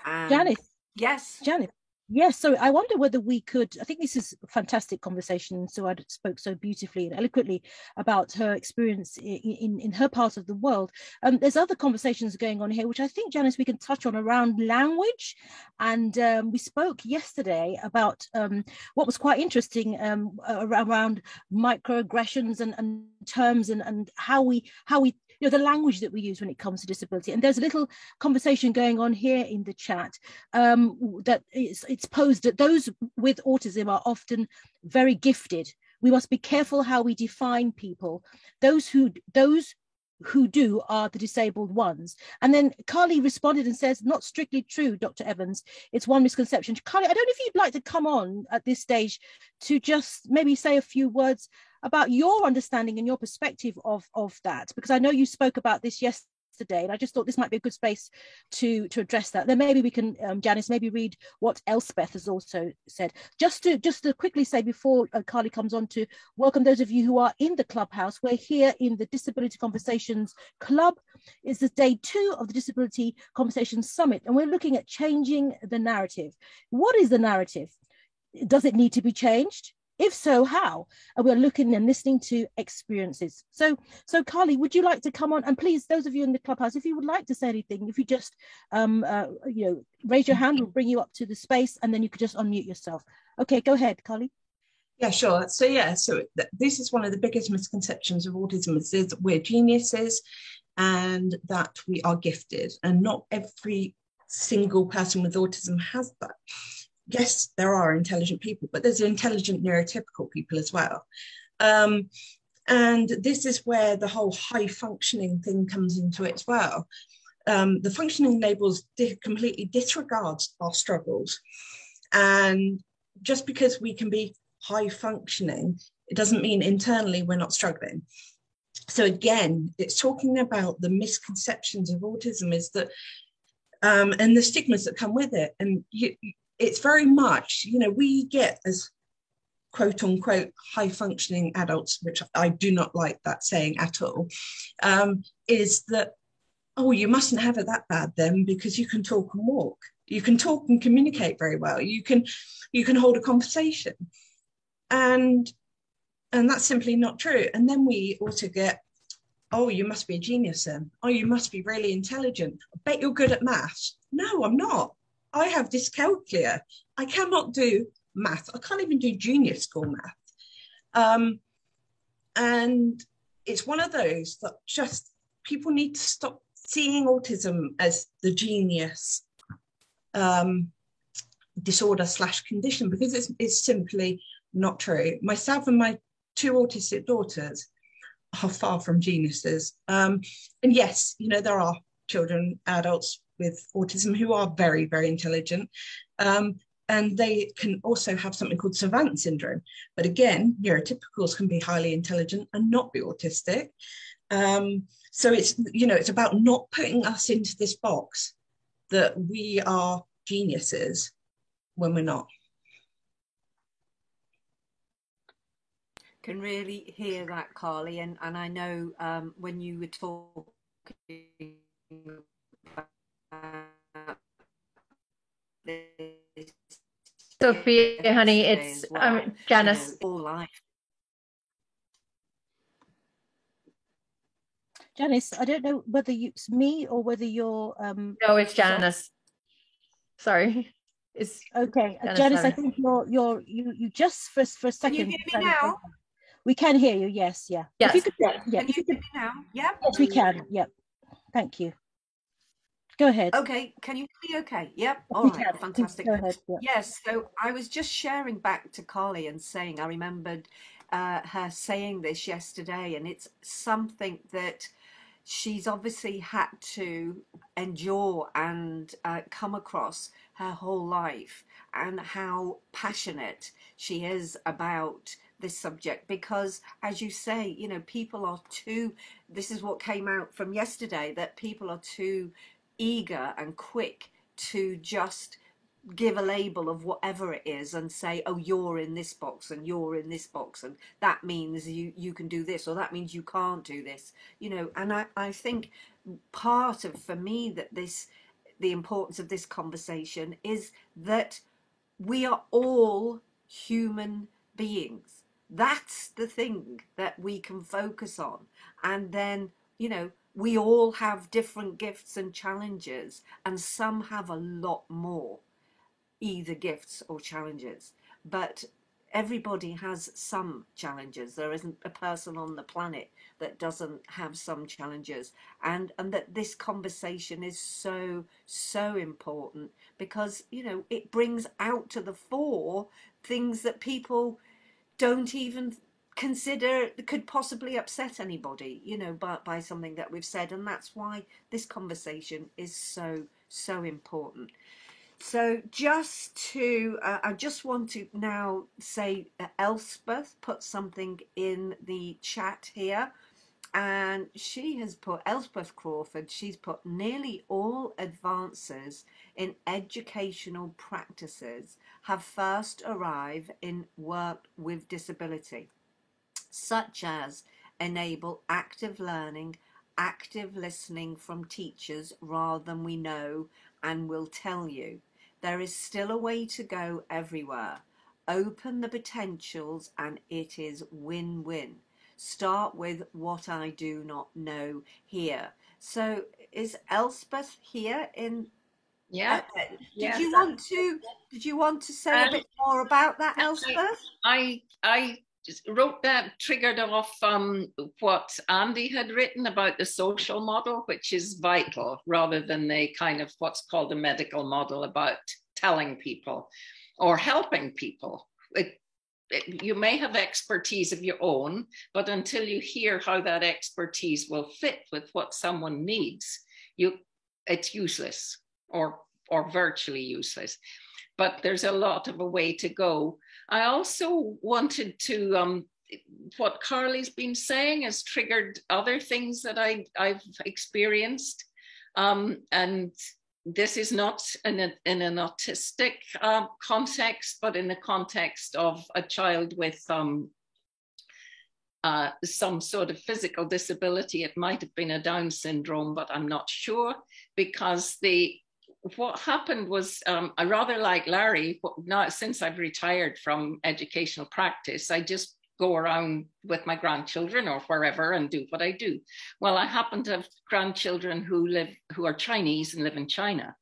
Janice. Yes. Janice. Yes, so I wonder whether we could, I think this is a fantastic conversation. So I spoke so beautifully and eloquently about her experience in her part of the world. There's other conversations going on here, which I think, Janice, we can touch on around language. And we spoke yesterday about what was quite interesting around microaggressions and terms and how we you know, the language that we use when it comes to disability. And there's a little conversation going on here in the chat that it's posed that those with autism are often very gifted. We must be careful how we define people. Those who do are the disabled ones. And then Carly responded and says, not strictly true, Dr. Evans. It's one misconception. Carly, I don't know if you'd like to come on at this stage to just maybe say a few words about your understanding and your perspective of that, because I know you spoke about this yesterday, and I just thought this might be a good space to address that. Then maybe we can, Janice, maybe read what Elspeth has also said. Just to quickly say before Carly comes on, to welcome those of you who are in the clubhouse. We're here in the Disability Conversations Club. It's the day 2 of the Disability Conversations Summit, and we're looking at changing the narrative. What is the narrative? Does it need to be changed? If so, how? And we're looking and listening to experiences. So Carly, would you like to come on? And please, those of you in the clubhouse, if you would like to say anything, if you just raise your hand, we'll bring you up to the space, and then you could just unmute yourself. Okay, go ahead, Carly. Yeah, sure. So this is one of the biggest misconceptions of autism, is that we're geniuses and that we are gifted, and not every single person with autism has that. Yes, there are intelligent people, but there's intelligent neurotypical people as well. And this is where the whole high functioning thing comes into it as well. The functioning labels completely disregards our struggles. And just because we can be high functioning, it doesn't mean internally we're not struggling. So again, it's talking about the misconceptions of autism, is that, and the stigmas that come with it. And it's very much, you know, we get as quote unquote high functioning adults, which I do not like that saying at all, is that, oh, you mustn't have it that bad then, because you can talk and walk, you can talk and communicate very well, you can hold a conversation, and that's simply not true. And then we also get, oh, you must be a genius then, oh, you must be really intelligent, I bet you're good at maths. No, I'm not. I have dyscalculia. I cannot do math. I can't even do junior school math. And it's one of those that just people need to stop seeing autism as the genius disorder / condition, because it's simply not true. Myself and my 2 autistic daughters are far from geniuses. And yes, you know, there are children, adults with autism who are very, very intelligent. And they can also have something called savant syndrome. But again, neurotypicals can be highly intelligent and not be autistic. So it's, you know, it's about not putting us into this box that we are geniuses when we're not. Can really hear that, Carly, and I know when you were talking about this Sophia, honey, yesterday it's as well. Janice. All life. Janice, I don't know whether it's me or whether you're No, it's Janice. Sorry. It's okay. Janice, I think you just for a second. Can you hear me now? We can hear you, yes, yeah. Yes. If you could, yeah. Can you hear me now? Yeah. Yes, we can. Yep. Thank you. Go ahead. Okay, can you hear me okay? Yep. All right, fantastic. Go ahead. Yeah. Yes, so I was just sharing back to Carly and saying I remembered her saying this yesterday, and it's something that she's obviously had to endure and come across her whole life, and how passionate she is about this subject, because as you say, you know, people are too, this is what came out from yesterday, that people are too eager and quick to just give a label of whatever it is and say, oh, you're in this box and you're in this box, and that means you can do this, or that means you can't do this, you know. And I think part of, for me, that the importance of this conversation is that we are all human beings. That's the thing that we can focus on. And then, you know, we all have different gifts and challenges, and some have a lot more either gifts or challenges, but everybody has some challenges. There isn't a person on the planet that doesn't have some challenges, and that this conversation is so important, because, you know, it brings out to the fore things that people don't even consider could possibly upset anybody, you know, by something that we've said. And that's why this conversation is so important. So just to I just want to now say Elspeth put something in the chat here, and she has put, Elspeth Crawford, she's put, nearly all advances in educational practices have first arrived in work with disability, such as enable active learning, active listening from teachers rather than we know and will tell you. There is still a way to go everywhere. Open the potentials and it is win-win. Start with what I do not know here. So is Elspeth here in? Yeah. Did you want to say a bit more about that, Elspeth? I just wrote that, triggered off what Andy had written about the social model, which is vital, rather than the kind of what's called the medical model about telling people or helping people. You may have expertise of your own, but until you hear how that expertise will fit with what someone needs, it's useless or virtually useless. But there's a lot of a way to go. I also wanted to, what Carly's been saying has triggered other things that I've experienced. And this is not in an autistic context, but in the context of a child with some sort of physical disability. It might have been a Down syndrome, but I'm not sure, because what happened was, I rather like Larry, now since I've retired from educational practice, I just go around with my grandchildren or wherever and do what I do. Well, I happen to have grandchildren who are Chinese and live in China.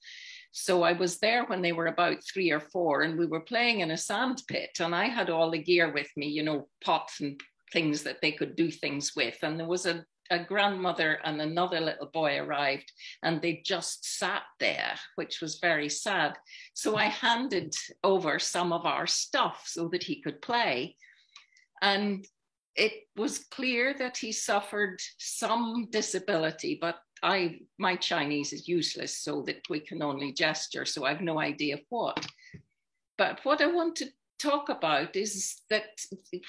So I was there when they were about 3 or 4, and we were playing in a sand pit, and I had all the gear with me, you know, pots and things that they could do things with. And there was a grandmother and another little boy arrived, and they just sat there, which was very sad. So I handed over some of our stuff so that he could play. And it was clear that he suffered some disability, but my Chinese is useless, so that we can only gesture, so I have no idea what. But what I want to talk about is that,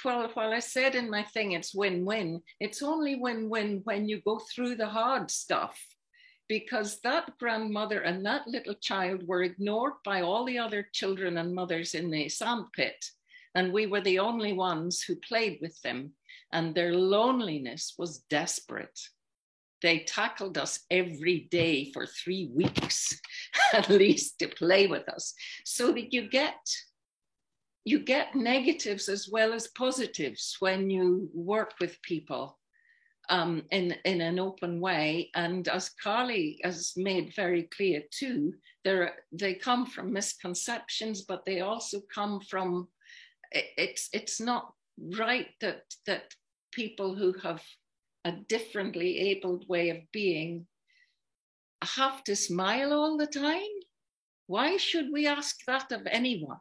well, while I said in my thing it's win-win, it's only win-win when you go through the hard stuff, because that grandmother and that little child were ignored by all the other children and mothers in the sandpit, and we were the only ones who played with them, and their loneliness was desperate. They tackled us every day for 3 weeks, at least, to play with us, so that you get you get negatives as well as positives when you work with people in an open way. And as Carly has made very clear too, they come from misconceptions, but they also come from, it's not right that people who have a differently abled way of being have to smile all the time. Why should we ask that of anyone?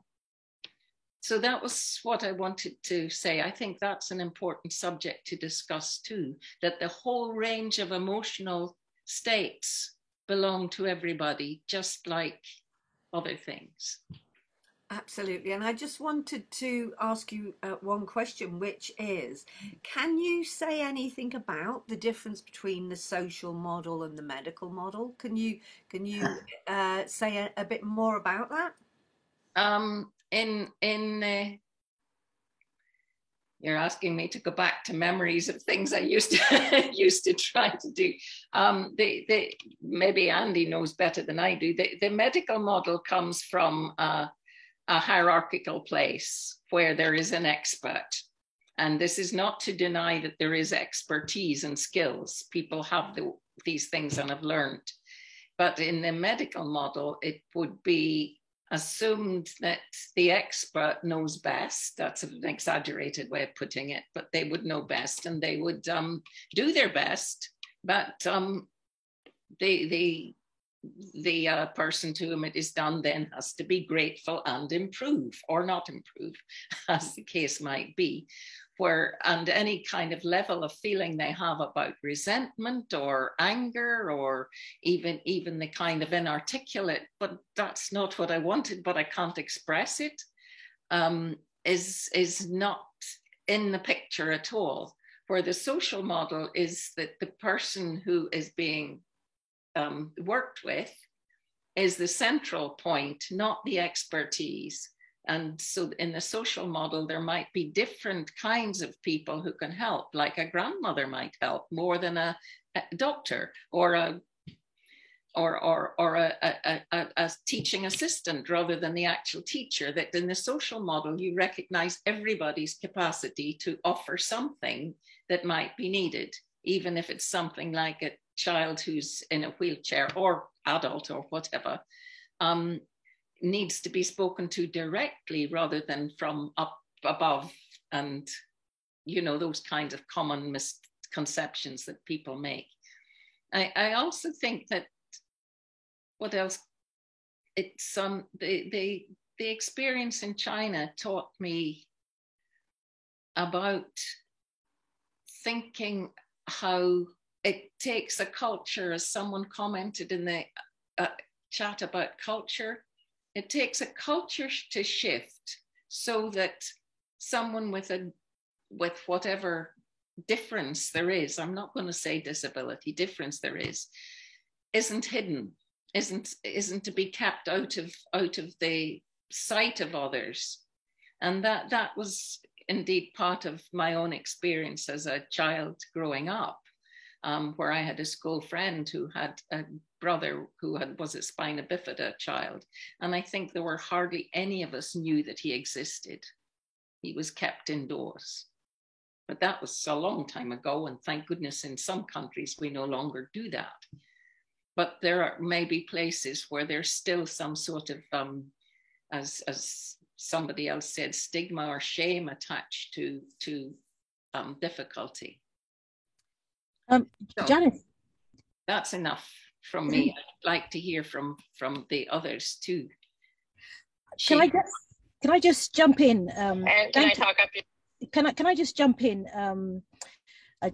So that was what I wanted to say. I think that's an important subject to discuss too, that the whole range of emotional states belong to everybody, just like other things. Absolutely. And I just wanted to ask you one question, which is, can you say anything about the difference between the social model and the medical model? Can you say a bit more about that? You're asking me to go back to memories of things I used to try to do. Maybe Andy knows better than I do. The medical model comes from a hierarchical place where there is an expert. And this is not to deny that there is expertise and skills. People have these things and have learned. But in the medical model, it would be assumed that the expert knows best. That's an exaggerated way of putting it, but they would know best and they would do their best. But the person to whom it is done then has to be grateful and improve, or not improve, as the case might be. And any kind of level of feeling they have about resentment or anger, or even the kind of inarticulate, but that's not what I wanted, but I can't express it, is not in the picture at all. Where the social model is that the person who is being worked with is the central point, not the expertise. And so in the social model, there might be different kinds of people who can help, like a grandmother might help more than a doctor, or a teaching assistant rather than the actual teacher. That in the social model, you recognize everybody's capacity to offer something that might be needed, even if it's something like a child who's in a wheelchair, or adult or whatever, needs to be spoken to directly rather than from up above, and those kinds of common misconceptions that people make. I also think that what else? It's the experience in China taught me about thinking how it takes a culture, as someone commented in the chat about culture. It takes a culture to shift so that someone with whatever difference there is, I'm not going to say disability, difference there is, isn't hidden, isn't to be kept out of the sight of others. And that was indeed part of my own experience as a child growing up, where I had a school friend who had a brother who was a spina bifida child. And I think there were hardly any of us knew that he existed. He was kept indoors. But that was a long time ago. And thank goodness in some countries, we no longer do that. But there are maybe places where there's still some sort of, as somebody else said, stigma or shame attached to difficulty. So, Janice. That's enough from me. I'd like to hear from the others too. Can I just jump in? And can I talk up? Can I just jump in,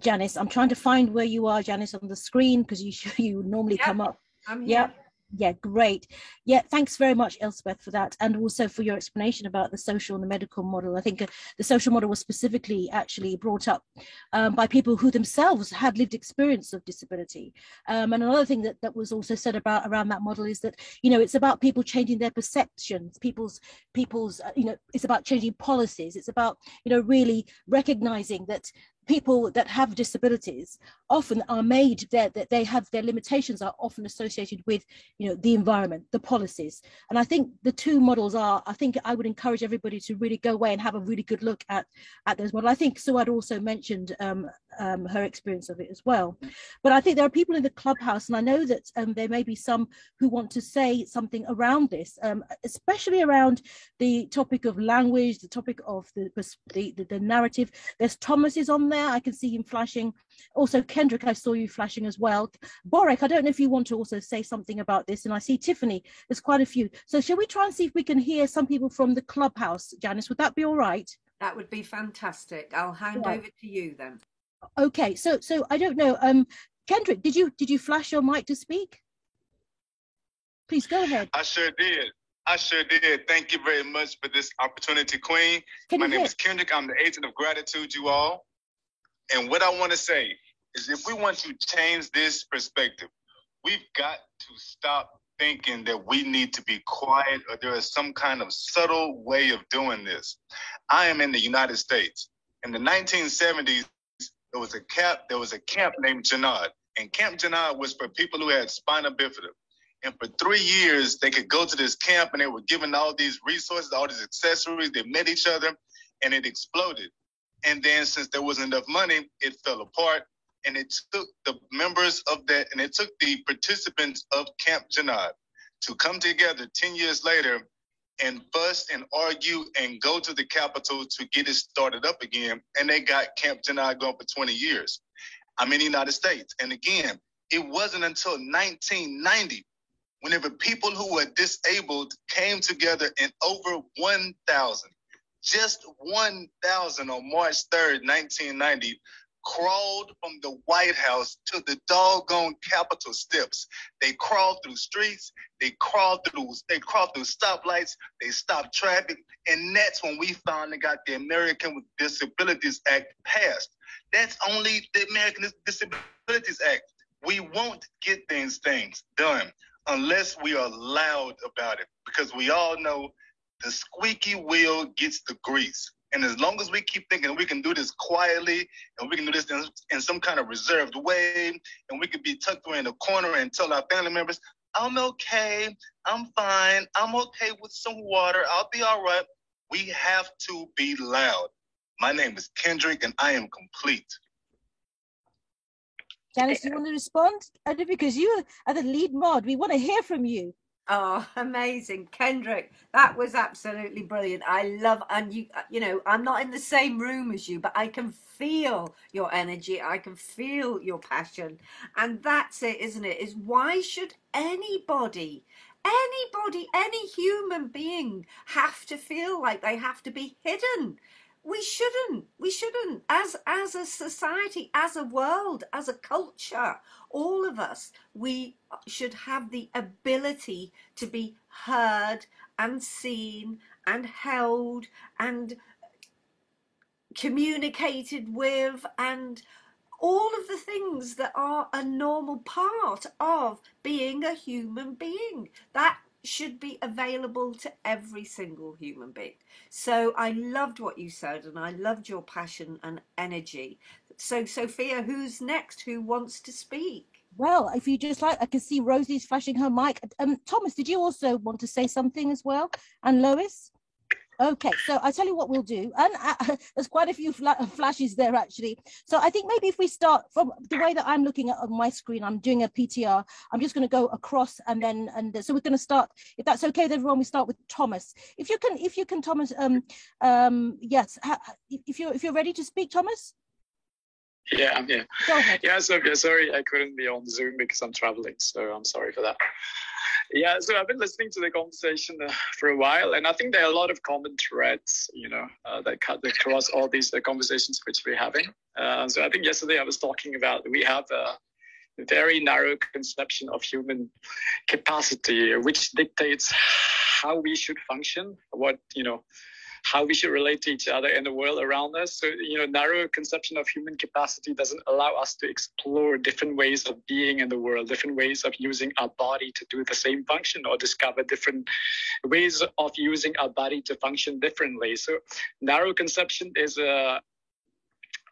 Janice? I'm trying to find where you are, Janice, on the screen, because you normally come up. I'm here. Yeah, great. Yeah, thanks very much, Elspeth, for that, and also for your explanation about the social and the medical model. I think the social model was specifically actually brought up by people who themselves had lived experience of disability. And another thing that was also said around that model is that, it's about people changing their perceptions, people's, it's about changing policies. It's about, really recognizing that people that have disabilities often are made that they have their limitations are often associated with, you know, the environment, the policies. And I think the two models are, I think I would encourage everybody to really go away and have a really good look at those models. I think Suad also mentioned her experience of it as well. But I think there are people in the clubhouse, and I know that there may be some who want to say something around this, especially around the topic of language, the topic of the narrative. There's Thomas is on there. I can see him flashing. Also, Kendrick, I saw you flashing as well. Borek, I don't know if you want to also say something about this. And I see Tiffany, there's quite a few. So shall we try and see if we can hear some people from the clubhouse, Janice? Would that be all right? That would be fantastic. I'll hand over to you then. Okay, so I don't know. Kendrick, did you flash your mic to speak? Please go ahead. I sure did. Thank you very much for this opportunity, Queen. My name is Kendrick. I'm the agent of gratitude, you all. And what I want to say is, if we want to change this perspective, we've got to stop thinking that we need to be quiet or there is some kind of subtle way of doing this. I am in the United States. In the 1970s, there was a camp named Janad. And Camp Janad was for people who had spina bifida. And for 3 years, they could go to this camp and they were given all these resources, all these accessories. They met each other and it exploded. And then since there wasn't enough money, it fell apart. And it took the members of that, and it took the participants of Camp Janad to come together 10 years later and fuss and argue and go to the Capitol to get it started up again. And they got Camp Janad going for 20 years. I'm in the United States. And again, it wasn't until 1990, whenever people who were disabled came together in over 1,000, just 1,000 on March 3rd, 1990, crawled from the White House to the doggone Capitol steps. They crawled through streets, they crawled through stoplights, they stopped traffic, and that's when we finally got the American with Disabilities Act passed. That's only the American Disabilities Act. We won't get these things done unless we are loud about it, because we all know the squeaky wheel gets the grease. And as long as we keep thinking we can do this quietly and we can do this in some kind of reserved way, and we can be tucked away in a corner and tell our family members, I'm okay, I'm fine, I'm okay with some water, I'll be all right. We have to be loud. My name is Kendrick and I am complete. Janice, do you want to respond? Because you are the lead mod. We want to hear from you. Oh, amazing. Kendrick, that was absolutely brilliant. I love, and you know, I'm not in the same room as you, but I can feel your energy. I can feel your passion. And that's it, isn't it? Is why should anybody, any human being have to feel like they have to be hidden? We shouldn't. As a society, as a world, as a culture, all of us, we should have the ability to be heard and seen and held and communicated with, and all of the things that are a normal part of being a human being. That should be available to every single human being. So I loved what you said, and I loved your passion and energy. So Sophia, who's next? Who wants to speak? Well, if you just like, I can see Rosie's flashing her mic. Thomas, did you also want to say something as well? And Lois? Okay, so I tell you what we'll do, and there's quite a few flashes there actually. So I think maybe if we start from the way that I'm looking at on my screen, I'm doing a PTR. I'm just going to go across, and so we're going to start. If that's okay with everyone, we start with Thomas. If you can, Thomas. Yes, if you're ready to speak, Thomas. Yeah, I'm here. Go ahead. Yeah, Sophia, sorry I couldn't be on Zoom because I'm traveling, so I'm sorry for that. Yeah, so I've been listening to the conversation for a while, and I think there are a lot of common threads, that cut across all these conversations which we're having. So I think yesterday I was talking about we have a very narrow conception of human capacity, which dictates how we should function, how we should relate to each other in the world around us. So, narrow conception of human capacity doesn't allow us to explore different ways of being in the world, different ways of using our body to do the same function, or discover different ways of using our body to function differently. So narrow conception is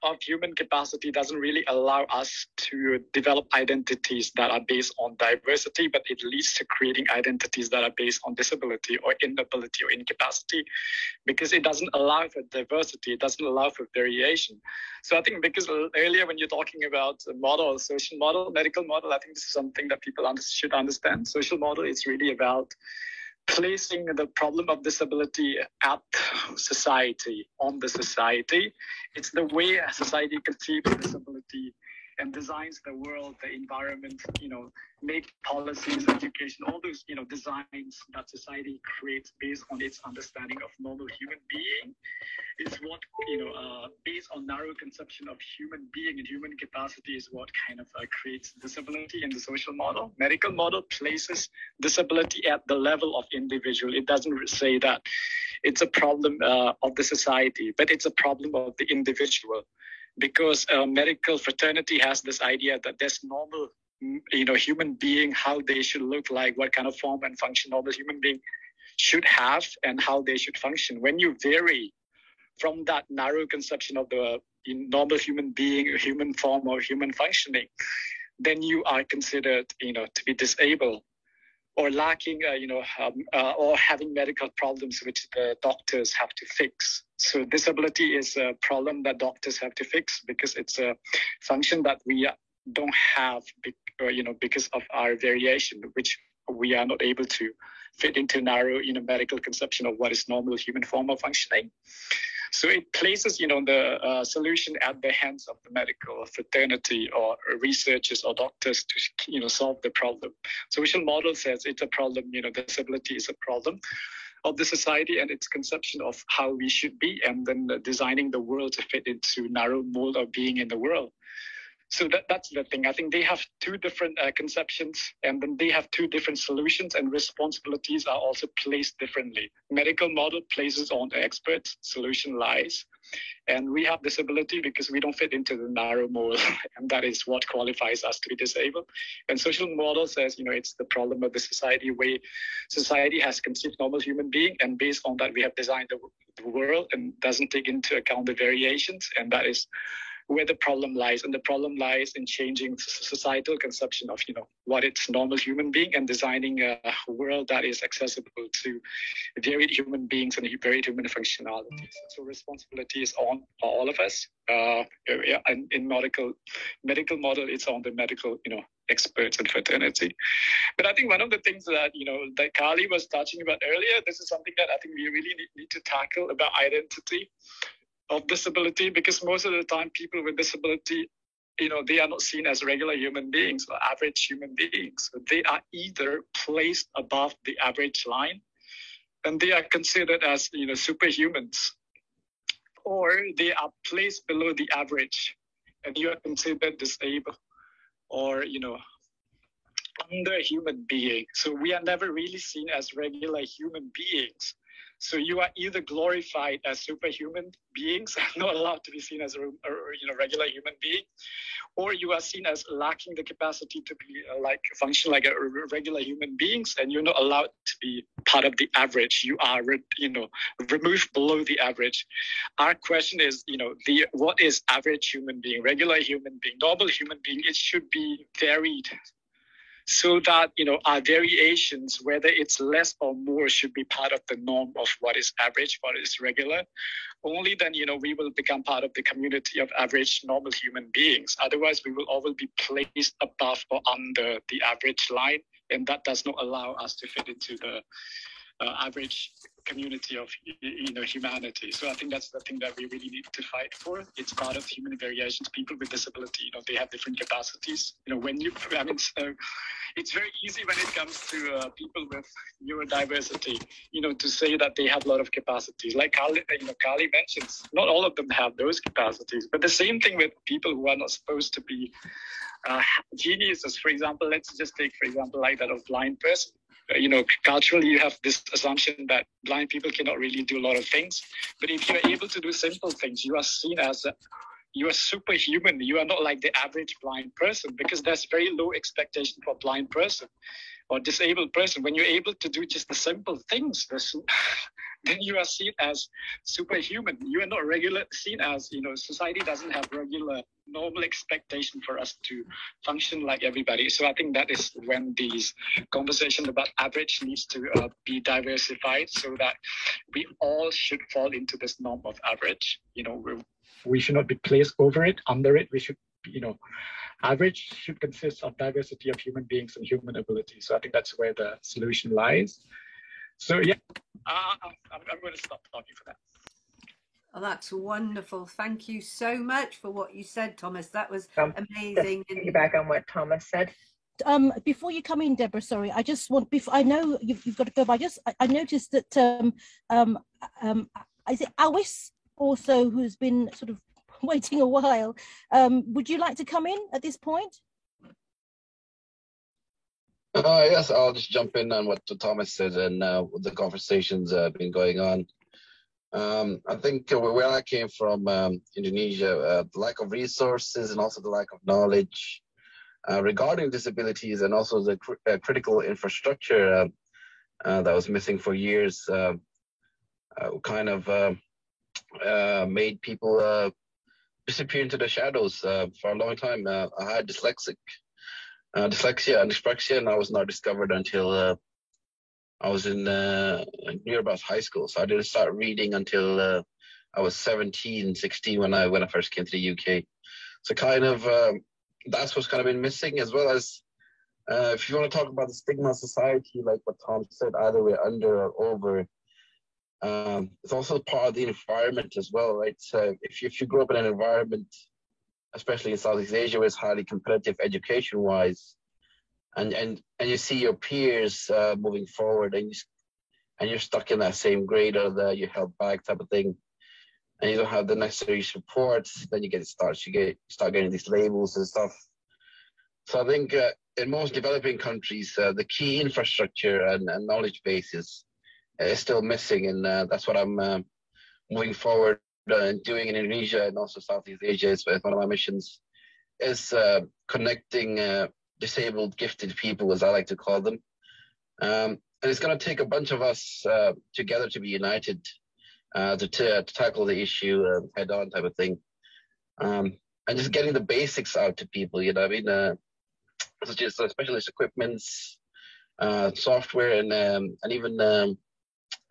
of human capacity doesn't really allow us to develop identities that are based on diversity, but it leads to creating identities that are based on disability or inability or incapacity, because it doesn't allow for diversity, it doesn't allow for variation. So I think because earlier when you're talking about a model, social model, medical model, I think this is something that people should understand. Social model is really about placing the problem of disability at society, on the society. It's the way a society conceives disability and designs the world, the environment, make policies, education, all those, designs that society creates based on its understanding of normal human being is what, based on narrow conception of human being and human capacity is what kind of creates disability in the social model. Medical model places disability at the level of individual. It doesn't say that it's a problem of the society, but it's a problem of the individual. Because medical fraternity has this idea that there's normal, human being, how they should look like, what kind of form and function normal human being should have, and how they should function. When you vary from that narrow conception of the normal human being, human form, or human functioning, then you are considered, to be disabled or lacking, or having medical problems which the doctors have to fix. So disability is a problem that doctors have to fix because it's a function that we don't have, because of our variation, which we are not able to fit into narrow, medical conception of what is normal human form of functioning. So it places, the solution at the hands of the medical fraternity or researchers or doctors to, solve the problem. Social model says it's a problem, disability is a problem of the society and its conception of how we should be, and then designing the world to fit into narrow mold of being in the world. So that's the thing. I think they have two different conceptions, and then they have two different solutions, and responsibilities are also placed differently. Medical model places on the experts, solution lies. And we have disability because we don't fit into the narrow mold, and that is what qualifies us to be disabled. And social model says, it's the problem of the society, where society has conceived normal human being, and based on that, we have designed the world and doesn't take into account the variations, and that is where the problem lies. And the problem lies in changing societal conception of, what it's normal human being, and designing a world that is accessible to varied human beings and varied human functionalities. So responsibility is on all of us. And in medical model, it's on the medical, experts and fraternity. But I think one of the things that, that Kali was touching about earlier, this is something that I think we really need to tackle about identity of disability, because most of the time people with disability, they are not seen as regular human beings or average human beings. They are either placed above the average line, and they are considered as, superhumans, or they are placed below the average, and you are considered disabled or, under human being. So we are never really seen as regular human beings. So you are either glorified as superhuman beings, not allowed to be seen as a regular human being, or you are seen as lacking the capacity to be function like a regular human beings, and you're not allowed to be part of the average. You are, removed below the average. Our question is, what is average human being, regular human being, normal human being? It should be varied, so that, our variations, whether it's less or more, should be part of the norm of what is average, what is regular. Only then, we will become part of the community of average, normal human beings. Otherwise, we will always be placed above or under the average line, and that does not allow us to fit into the average community of humanity. So I think that's the thing that we really need to fight for. It's part of human variations. People with disability, they have different capacities. It's very easy when it comes to people with neurodiversity, to say that they have a lot of capacities. Like Kali mentions, not all of them have those capacities. But the same thing with people who are not supposed to be geniuses. For example, let's just take, for example, like that of blind person. Culturally, you have this assumption that blind people cannot really do a lot of things. But if you're able to do simple things, you are seen as you are superhuman. You are not like the average blind person, because there's very low expectation for a blind person or disabled person. When you're able to do just the simple things, then you are seen as superhuman. You are not seen as, society doesn't have regular, normal expectation for us to function like everybody. So I think that is when these conversations about average needs to be diversified, so that we all should fall into this norm of average. We should not be placed over it, under it. We should, average should consist of diversity of human beings and human ability. So I think that's where the solution lies. So yeah, I'm going to stop talking for that. Oh, that's wonderful. Thank you so much for what you said, Thomas. That was amazing. Back on what Thomas said. Before you come in, Deborah, sorry, I just want, I know you've got to go, but I noticed that is it Awis also, who's been sort of waiting a while? Would you like to come in at this point? Yes, I'll just jump in on what Thomas said and the conversations been going on. I think where I came from, Indonesia, the lack of resources and also the lack of knowledge regarding disabilities, and also the critical infrastructure that was missing for years, kind of made people disappear into the shadows for a long time. I had dyslexia and dyspraxia, and I was not discovered until I was in near about high school. So I didn't start reading until I was 16 when I first came to the UK. So kind of that's what's kind of been missing, as well as if you want to talk about the stigma of society, like what Tom said, either way, under or over. It's also part of the environment as well, right? So if you grow up in an environment, especially in Southeast Asia, where it's highly competitive education-wise, and you see your peers moving forward, and you're stuck in that same grade, or you're held back type of thing, and you don't have the necessary supports, then you start getting these labels and stuff. So I think in most developing countries, the key infrastructure and knowledge bases is still missing, and that's what I'm moving forward and doing in Indonesia and also Southeast Asia. It's one of my missions, is connecting disabled, gifted people, as I like to call them. And it's going to take a bunch of us together to be united to tackle the issue head on type of thing. And just getting the basics out to people, such as specialist equipments, software, and even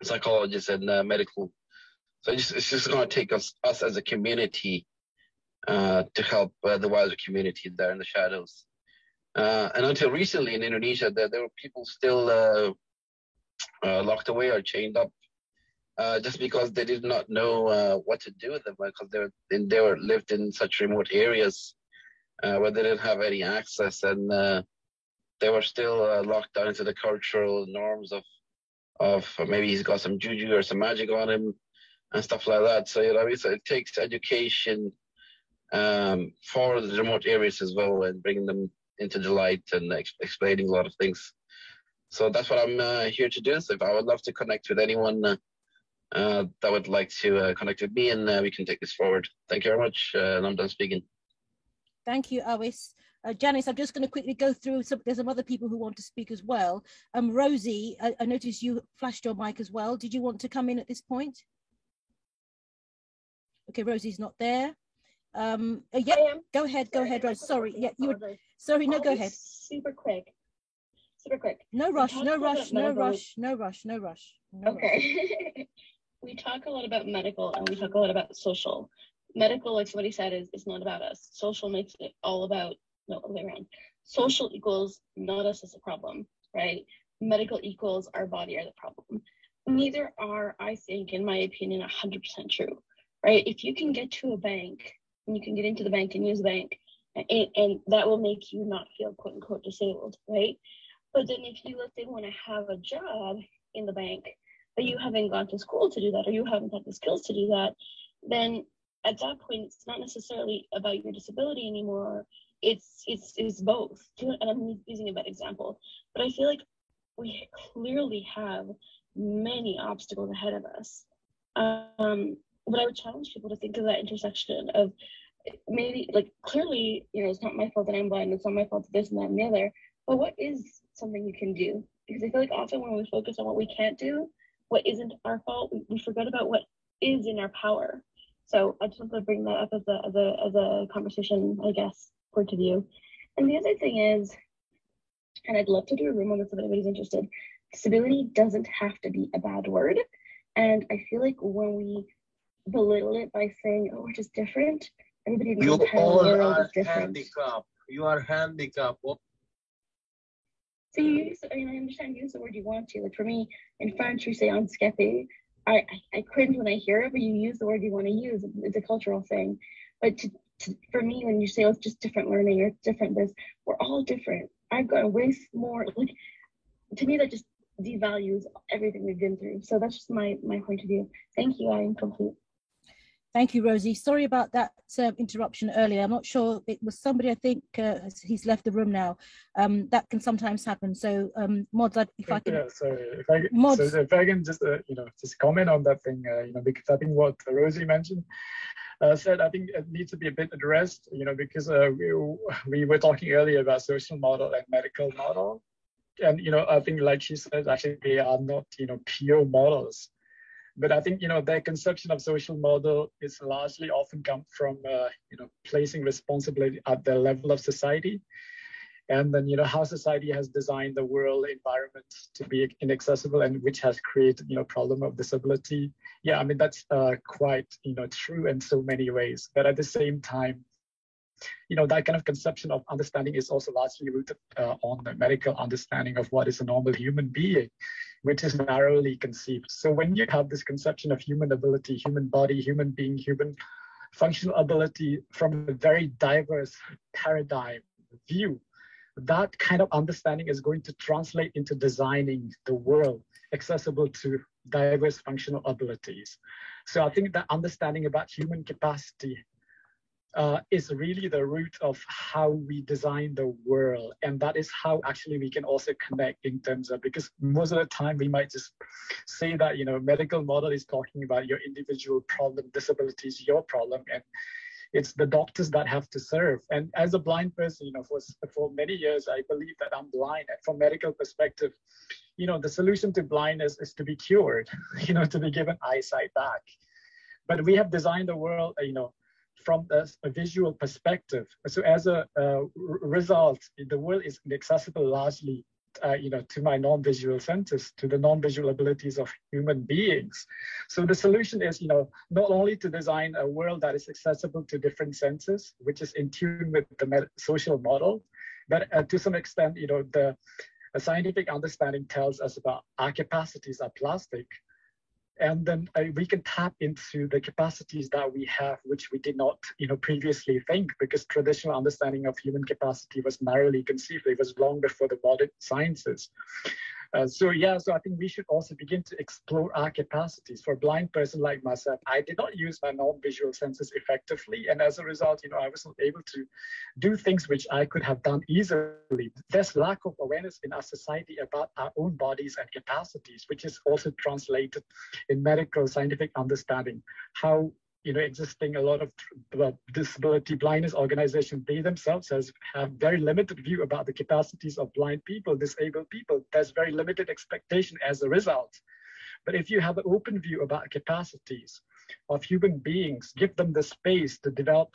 psychologists and medical. So it's just going to take us as a community to help the wider community there in the shadows. And until recently in Indonesia, there were people still locked away or chained up just because they did not know what to do with them, because they were lived in such remote areas where they didn't have any access, and they were still locked down into the cultural norms of maybe he's got some juju or some magic on him and stuff like that. So so it takes education for the remote areas as well, and bringing them into the light and explaining a lot of things. So that's what I'm here to do. So if I would love to connect with anyone that would like to connect with me, and we can take this forward. Thank you very much, and I'm done speaking. Thank you, Awis. Janice, I'm just going to quickly go through there's some other people who want to speak as well. Rosie, I noticed you flashed your mic as well. Did you want to come in at this point? Okay, Rosie's not there. Yeah, go ahead, Rosie. Sorry, yeah, you were. Sorry, no, go ahead. Super quick. No rush. Okay. We talk a lot about medical, and we talk a lot about social. Medical, like somebody said, is not about us. Social makes it all about, no, other way around. Social equals not us as a problem, right? Medical equals our body are the problem. Neither are, I think, in my opinion, 100% true, right? If you can get to a bank, and you can get into the bank and use the bank, and that will make you not feel quote unquote disabled, right? But then if you, let's say, want to have a job in the bank, but you haven't gone to school to do that, or you haven't had the skills to do that, then at that point, it's not necessarily about your disability anymore. It's both. And I'm using a bad example, but I feel like we clearly have many obstacles ahead of us. But I would challenge people to think of that intersection of maybe, like, clearly, it's not my fault that I'm blind. It's not my fault that this and that and the other. But what is something you can do? Because I feel like often when we focus on what we can't do, what isn't our fault. We forget about what is in our power. So I just want to bring that up as a conversation, I guess, point of view. And the other thing is, and I'd love to do a room on this if anybody's interested, disability doesn't have to be a bad word. And I feel like when we belittle it by saying, oh, we're just different, everybody in the entire world is different. You are handicapped. So you use, I mean, I understand you use the word you want to. Like for me, in French, you say handicapé. I cringe when I hear it, but you use the word you want to use. It's a cultural thing. But for me, when you say, oh, it's just different learning or different this, we're all different. I've got way more, like, to me, that just devalues everything we've been through. So that's just my point of view. Thank you. I am complete. Thank you, Rosie. Sorry about that interruption earlier. I'm not sure, it was somebody, I think he's left the room now. That can sometimes happen. So Mods, if I can... Yeah, sorry. If I can just, just comment on that thing, because I think what Rosie mentioned, said, I think it needs to be a bit addressed, because we were talking earlier about social model and medical model. And, I think like she said, actually they are not, pure models. But I think, their conception of social model is largely often come from, placing responsibility at the level of society. And then, how society has designed the world environment to be inaccessible and which has created, problem of disability. Yeah, I mean, that's quite, true in so many ways. But at the same time, that kind of conception of understanding is also largely rooted on the medical understanding of what is a normal human being, which is narrowly conceived. So when you have this conception of human ability, human body, human being, human functional ability from a very diverse paradigm view, that kind of understanding is going to translate into designing the world accessible to diverse functional abilities. So I think that understanding about human capacity is really the root of how we design the world. And that is how actually we can also connect in terms of, because most of the time we might just say that, medical model is talking about your individual problem, disability is your problem, and it's the doctors that have to serve. And as a blind person, for many years, I believe that I'm blind. And from medical perspective, the solution to blindness is to be cured, to be given eyesight back. But we have designed the world, from a visual perspective. So as a result, the world is inaccessible largely, to my non-visual senses, to the non-visual abilities of human beings. So the solution is, not only to design a world that is accessible to different senses, which is in tune with the social model, but to some extent, the scientific understanding tells us about our capacities are plastic. And then we can tap into the capacities that we have, which we did not, previously think, because traditional understanding of human capacity was narrowly conceived. It was long before the modern sciences. So I think we should also begin to explore our capacities. For a blind person like myself, I did not use my non-visual senses effectively. And as a result, I wasn't able to do things which I could have done easily. There's lack of awareness in our society about our own bodies and capacities, which is also translated in medical scientific understanding. How existing a lot of disability blindness organizations, they themselves have very limited view about the capacities of blind people, disabled people. There's very limited expectation as a result. But if you have an open view about capacities of human beings, give them the space to develop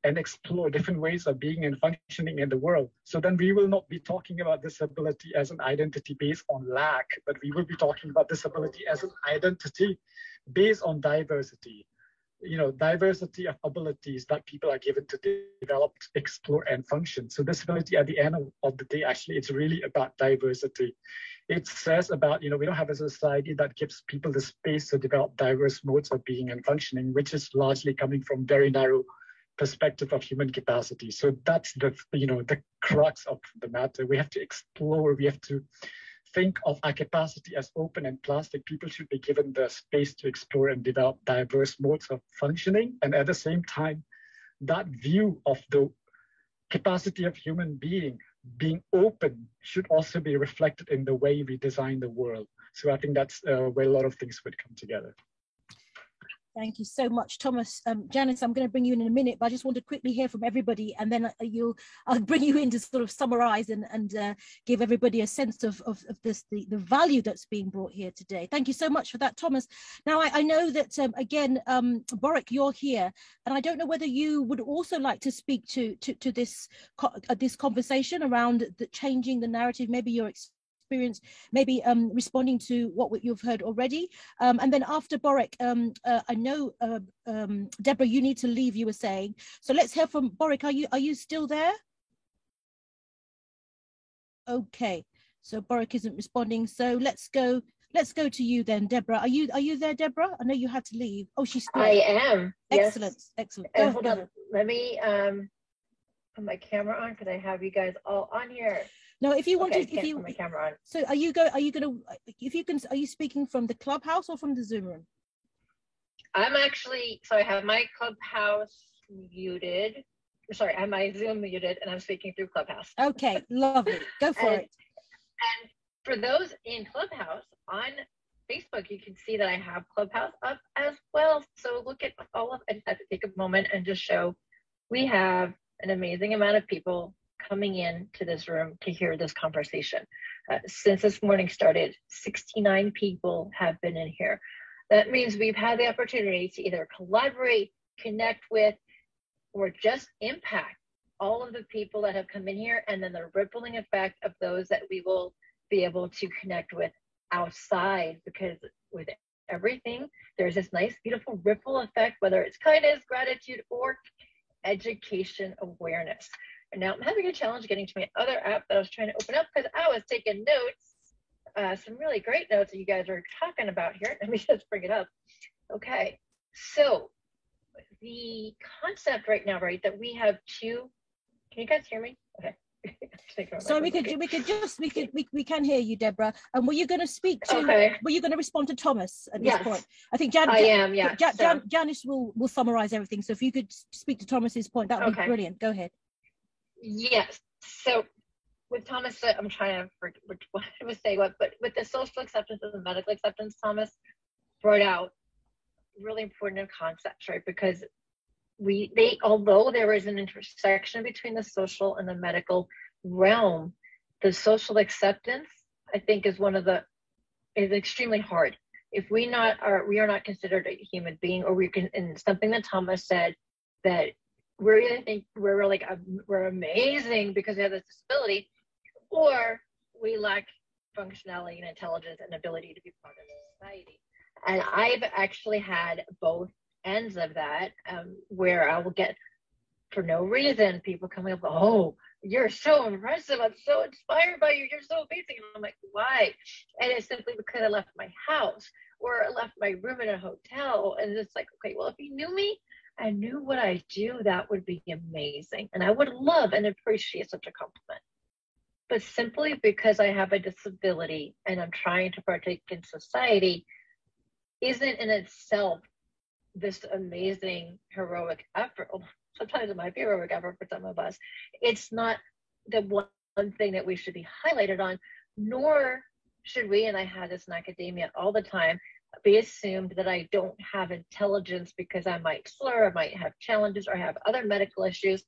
and explore different ways of being and functioning in the world. So then we will not be talking about disability as an identity based on lack, but we will be talking about disability as an identity based on diversity. Diversity of abilities that people are given to develop, explore, and function. So disability at the end of the day, actually, it's really about diversity. It says about, we don't have a society that gives people the space to develop diverse modes of being and functioning, which is largely coming from very narrow perspective of human capacity. So that's the crux of the matter. We have to explore, we have to think of our capacity as open and plastic. People should be given the space to explore and develop diverse modes of functioning. And at the same time, that view of the capacity of human being open should also be reflected in the way we design the world. So I think that's where a lot of things would come together. Thank you so much, Thomas. Janice, I'm going to bring you in a minute, but I just want to quickly hear from everybody, and then I'll bring you in to sort of summarize and give everybody a sense of this, the value that's being brought here today. Thank you so much for that, Thomas. Now, I know that, again, Borek, you're here, and I don't know whether you would also like to speak to this conversation around the changing the narrative, maybe your experience, maybe responding to what you've heard already. And then after Borek, I know, Deborah, you need to leave, you were saying. So let's hear from Borek. Are you still there? Okay, so Borek isn't responding. So let's go to you then, Deborah. Are you there, Deborah? I know you had to leave. Oh, she's still. I am. Excellent, yes. excellent. Hold on. Let me put my camera on because I have you guys all on here. No, if you want to, if you put my camera on. So are you going to, if you can, are you speaking from the Clubhouse or from the Zoom room? I'm actually, so I have my Clubhouse muted. Sorry, I have my Zoom muted, and I'm speaking through Clubhouse. Okay, lovely. Go for it. And for those in Clubhouse, on Facebook, you can see that I have Clubhouse up as well. So look at all of, I just have to take a moment and just show we have an amazing amount of people coming in to this room to hear this conversation. Since this morning started, 69 people have been in here. That means we've had the opportunity to either collaborate, connect with, or just impact all of the people that have come in here, and then the rippling effect of those that we will be able to connect with outside, because with everything, there's this nice, beautiful ripple effect, whether it's kindness, gratitude, or education awareness. And now I'm having a challenge getting to my other app that I was trying to open up because I was taking notes, some really great notes that you guys are talking about here. Let me just bring it up. Okay, so the concept right now, right, that we have two, can you guys hear me? Okay. So we can hear you, Deborah. And were you going to speak to? Okay. Were you going to respond to Thomas at Yes. this point? I think I am. Yeah. Janice will summarize everything. So if you could speak to Thomas's point, that would be brilliant. Go ahead. Yes. So with Thomas, I'm trying to forget what I was saying, but with the social acceptance and the medical acceptance, Thomas brought out really important concepts, right? Because although there is an intersection between the social and the medical realm, the social acceptance, I think, is extremely hard. If we are not considered a human being, or and something that Thomas said, that we're amazing because we have this disability, or we lack functionality and intelligence and ability to be part of society. And I've actually had both ends of that, where I will get, for no reason, people coming up, oh, you're so impressive, I'm so inspired by you, you're so amazing. And I'm like, why? And it's simply because I left my house, or I left my room in a hotel. And it's like, okay, well, if you knew me, I knew what I do, that would be amazing. And I would love and appreciate such a compliment. But simply because I have a disability and I'm trying to partake in society isn't in itself this amazing heroic effort. Sometimes it might be heroic effort for some of us. It's not the one thing that we should be highlighted on, nor should we, and I have this in academia all the time, be assumed that I don't have intelligence because I might slur, I might have challenges, or have other medical issues,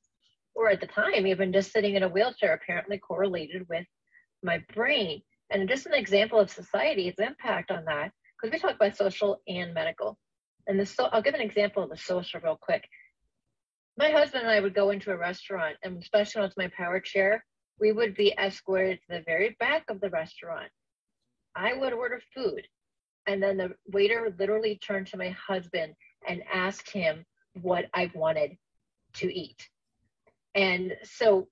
or at the time, even just sitting in a wheelchair apparently correlated with my brain. And just an example of society's impact on that, because we talk about social and medical. And I'll give an example of the social real quick. My husband and I would go into a restaurant, and especially when it's my power chair, we would be escorted to the very back of the restaurant. I would order food, and then the waiter would literally turn to my husband and ask him what I wanted to eat. And so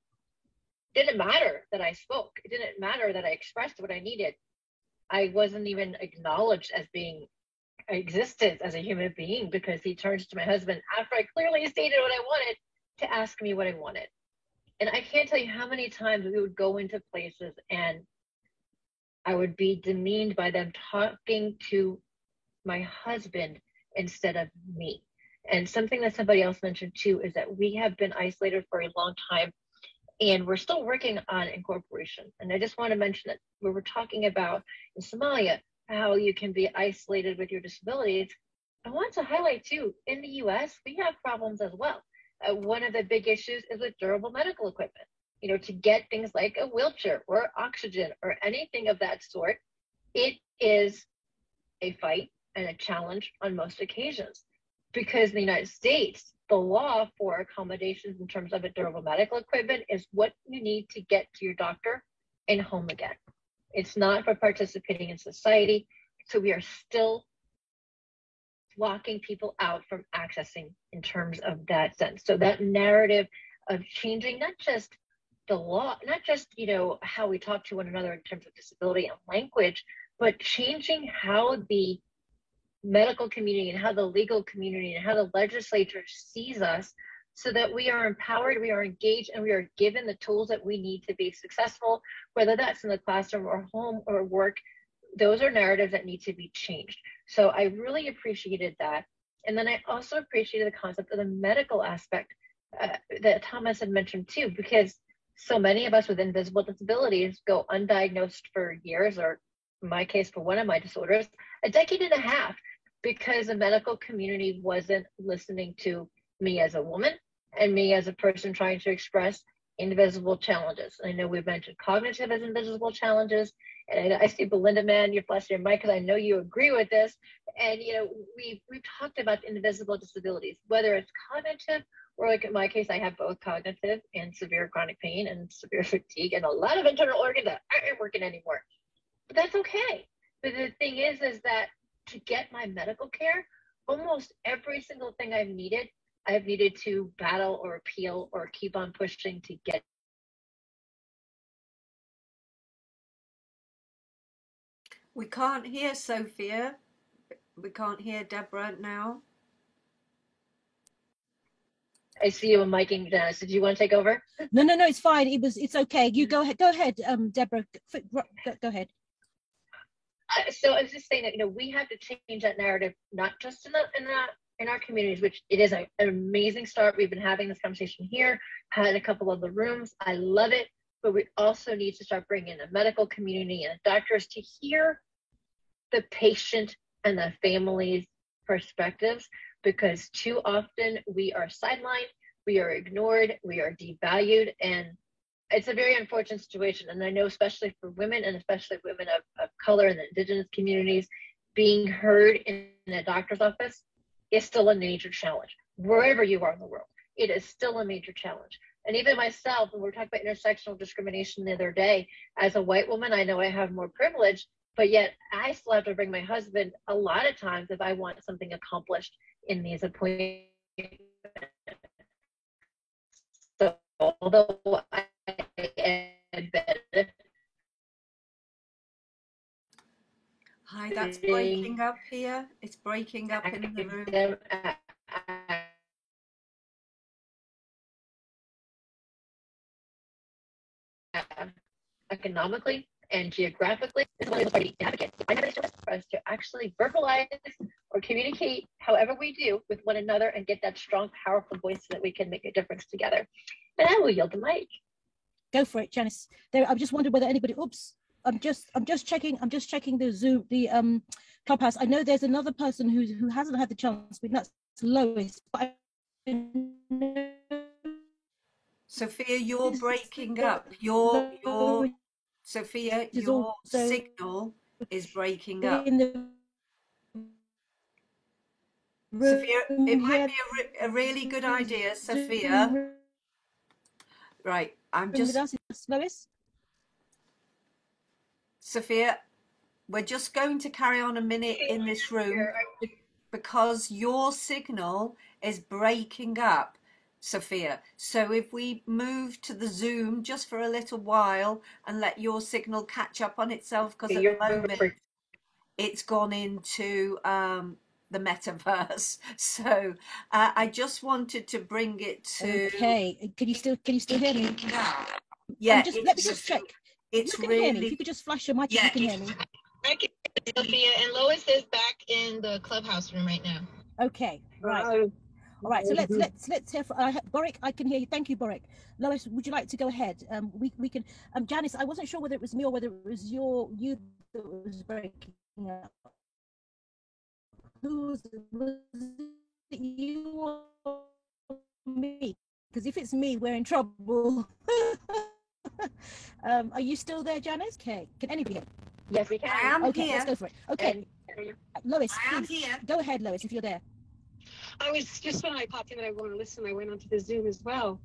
it didn't matter that I spoke. It didn't matter that I expressed what I needed. I wasn't even acknowledged as being existence as a human being, because he turns to my husband after I clearly stated what I wanted to ask me what I wanted. And I can't tell you how many times we would go into places and I would be demeaned by them talking to my husband instead of me. And something that somebody else mentioned too is that we have been isolated for a long time, and we're still working on incorporation. And I just want to mention that we were talking about in Somalia how you can be isolated with your disabilities, I want to highlight too, in the US, we have problems as well. One of the big issues is with durable medical equipment. You know, to get things like a wheelchair or oxygen or anything of that sort, it is a fight and a challenge on most occasions. Because in the United States, the law for accommodations in terms of a durable medical equipment is what you need to get to your doctor and home again. It's not for participating in society. So we are still locking people out from accessing in terms of that sense. So that narrative of changing not just the law, not just, you know, how we talk to one another in terms of disability and language, but changing how the medical community and how the legal community and how the legislature sees us, so that we are empowered, we are engaged, and we are given the tools that we need to be successful, whether that's in the classroom or home or work. Those are narratives that need to be changed. So I really appreciated that. And then I also appreciated the concept of the medical aspect that Thomas had mentioned too, because so many of us with invisible disabilities go undiagnosed for years, or in my case, for one of my disorders, a decade and a half, because the medical community wasn't listening to me as a woman and me as a person trying to express invisible challenges. I know we've mentioned cognitive as invisible challenges, and I see Belinda, man, you're flashing your mic because I know you agree with this. And you know, we've talked about invisible disabilities, whether it's cognitive or, like in my case, I have both cognitive and severe chronic pain and severe fatigue and a lot of internal organs that aren't working anymore. But that's okay. But the thing is that to get my medical care, almost every single thing I've needed to battle or appeal or keep on pushing to get. We can't hear Sophia. We can't hear Deborah now. I see you miking, Janice. Did you want to take over? No, it's fine. It's okay. You go ahead. Go ahead, Deborah. Go ahead. So I was just saying that, you know, we have to change that narrative, not just in our communities, which it is an amazing start. We've been having this conversation here, had a couple of the rooms. I love it, but we also need to start bringing in the medical community and the doctors to hear the patient and the family's perspectives, because too often we are sidelined, we are ignored, we are devalued, and it's a very unfortunate situation. And I know, especially for women, and especially women of color and the indigenous communities, being heard in a doctor's office is still a major challenge. Wherever you are in the world, it is still a major challenge. And even myself, when we were talking about intersectional discrimination the other day, as a white woman, I know I have more privilege, but yet I still have to bring my husband a lot of times if I want something accomplished in these appointments. So although I am better. Hi, that's breaking up here. It's breaking up in the room. Economically and geographically, this is one of the advocate. I never for us to actually verbalize or communicate however we do with one another and get that strong, powerful voice so that we can make a difference together. And I will yield the mic. Go for it, Janice. There, I just wondered whether anybody. Oops, I'm just checking the Zoom, the Clubhouse. I know there's another person who hasn't had the chance, but that's Lois. But Sophia, you're breaking up. Your Sophia, your signal is breaking up. Sophia, it might be a really good idea, Sophia. Right, I'm just... Lois? Sophia, we're just going to carry on a minute in this room because your signal is breaking up, Sophia. So if we move to the Zoom just for a little while and let your signal catch up on itself, because at the moment it's gone into the metaverse. So I just wanted to bring it to... Okay, can you still hear me? Yeah. Let me just check. It's you really... Hear me. If you could just flash your mic, if you can hear me. I can, Sophia, and Lois is back in the Clubhouse room right now. Okay, right. All right, so let's hear from Boric. I can hear you. Thank you, Boric. Lois, would you like to go ahead? We can. Janice, I wasn't sure whether it was me or whether it was you that was breaking up. who was it, you or me? Because if it's me, we're in trouble. Are you still there, Janice? Okay, can anybody hear? Yes, we can. I am okay, here. let's go for it. Okay, Lois, I am please, here. go ahead, Lois, if you're there. I was just when I popped in and I want to listen, I went onto the Zoom as well.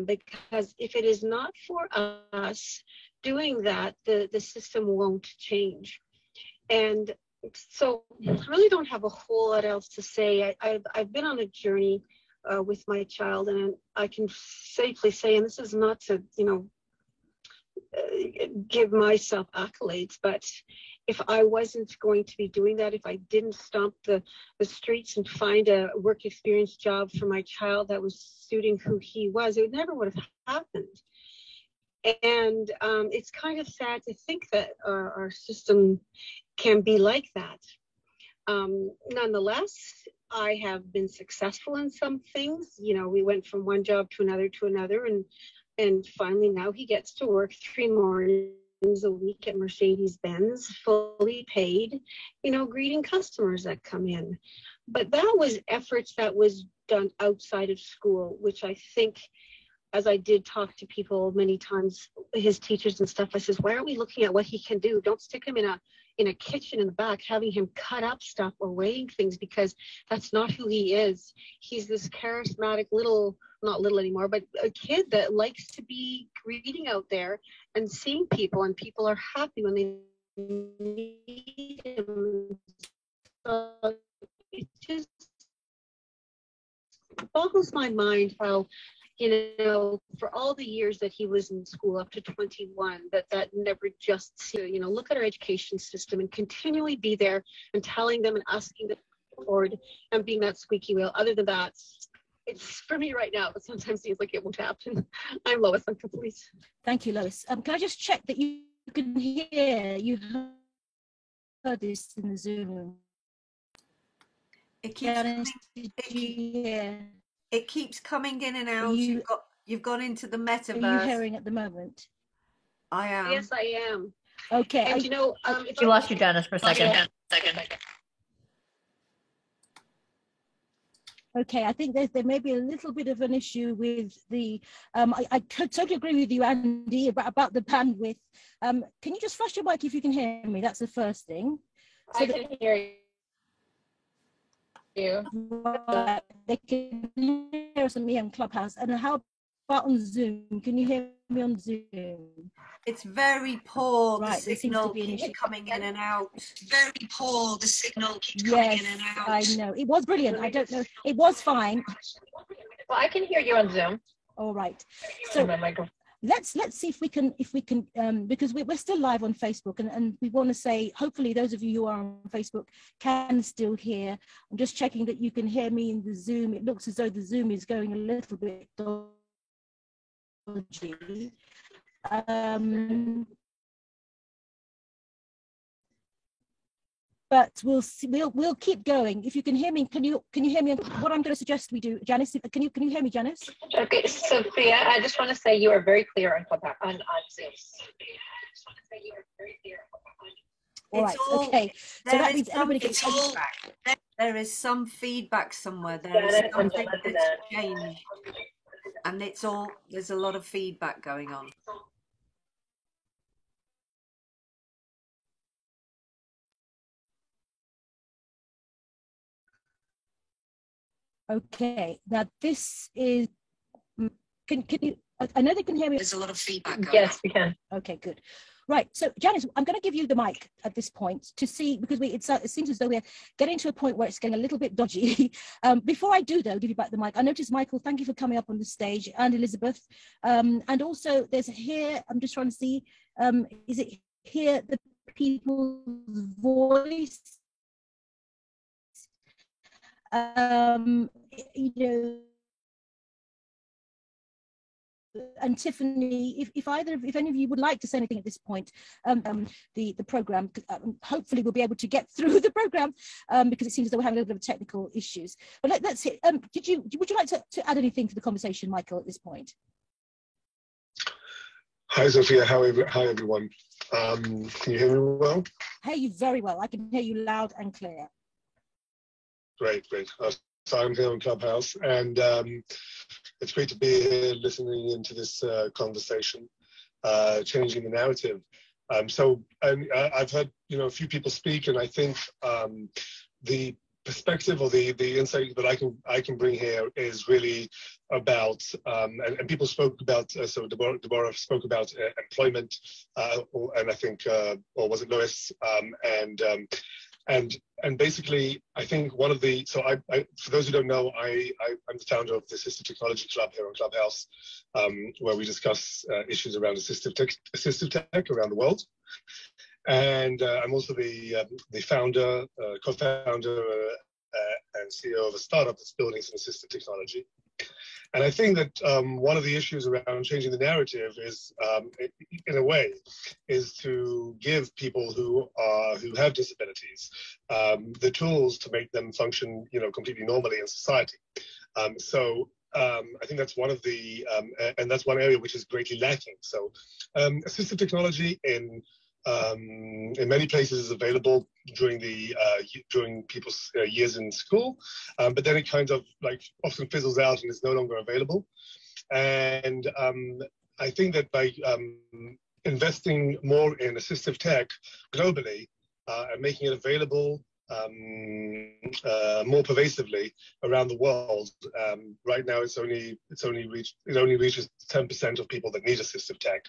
Because if it is not for us doing that, the system won't change. And so I really don't have a whole lot else to say. I've been on a journey with my child, and I can safely say, and this is not to, give myself accolades, but if I wasn't going to be doing that, if I didn't stomp the streets and find a work experience job for my child that was suiting who he was, it never would have happened. And it's kind of sad to think that our system can be like that. Nonetheless, I have been successful in some things. We went from one job to another, and finally now he gets to work 3 mornings a week at Mercedes-Benz, fully paid, greeting customers that come in. But that was efforts that was done outside of school, which I think, as I did talk to people many times, his teachers and stuff, I says, why aren't we looking at what he can do? Don't stick him in a kitchen in the back, having him cut up stuff or weighing things, because that's not who he is. He's this charismatic not little anymore, but a kid that likes to be greeting out there and seeing people, and people are happy when they meet him. So it just boggles my mind how, for all the years that he was in school up to 21, that never just, look at our education system and continually be there and telling them and asking them forward and being that squeaky wheel. Other than that, it's for me right now, but sometimes seems like it won't happen. I'm Lois, I'm complete. Thank you, Lois. Can I just check that you can hear, you heard this in the Zoom? It keeps coming in and out. You've gone into the metaverse. Are you hearing at the moment? I am. Yes, I am. Okay. And we lost you, Janice, for a second. Okay, I think there may be a little bit of an issue with the, I totally agree with you, Andy, about the bandwidth. Can you just flash your mic if you can hear me? That's the first thing. So I can hear you. They can hear us on me on Clubhouse. And how about on Zoom? Can you hear me on Zoom? It's very poor. Right, the signal keeps coming in and out. Very poor. The signal keeps coming in and out. I know. It was brilliant. I don't know. It was fine. Well, I can hear you on Zoom. All right. So let's see if we can because we're still live on Facebook, and we want to say, hopefully those of you who are on Facebook can still hear. I'm just checking that you can hear me in the Zoom. It looks as though the Zoom is going a little bit dodgy. But we'll see, we'll keep going. If you can hear me, can you hear me? What I'm going to suggest we do, Janice, can you hear me, Janice? Okay, Sophia, I just want to say you are very clear on Zoom. All right, okay. So that means everybody gets feedback. There is some feedback somewhere. There is something that's changed, and there's a lot of feedback going on. Okay, now this is, can you, I know they can hear me. There's a lot of feedback going Yes, we can. Okay, good. Right, so Janice, I'm going to give you the mic at this point to see, because it seems as though we're getting to a point where it's getting a little bit dodgy. Before I do, though, give you back the mic, I noticed, Michael, thank you for coming up on the stage, and Elizabeth. And also there's here, I'm just trying to see, is it here, the people's voice? You know, and Tiffany, if any of you would like to say anything at this point, the program, hopefully we'll be able to get through the program, because it seems as though we're having a little bit of technical issues. But let's hear, would you like to add anything to the conversation, Michael, at this point? Hi, Sophia. Hi, everyone. Can you hear me well? I hear you very well. I can hear you loud and clear. Great. So I'm here on Clubhouse, and it's great to be here listening into this conversation, changing the narrative. So I've heard, a few people speak, and I think the perspective or the insight that I can bring here is really about, and people spoke about, so Deborah spoke about employment, and I think, or was it Lois, and basically, I think one of the, so I for those who don't know, I'm the founder of the Assistive Technology Club here on Clubhouse, where we discuss issues around assistive tech around the world. And I'm also the founder, co-founder, and CEO of a startup that's building some assistive technology. And I think that one of the issues around changing the narrative is, in a way, is to give people who have disabilities the tools to make them function, completely normally in society. So I think that's one of the, and that's one area which is greatly lacking. So assistive technology in many places is available during people's years in school, but then it kind of often fizzles out and is no longer available. And I think that by investing more in assistive tech globally and making it available more pervasively around the world, right now it only reaches 10% of people that need assistive tech.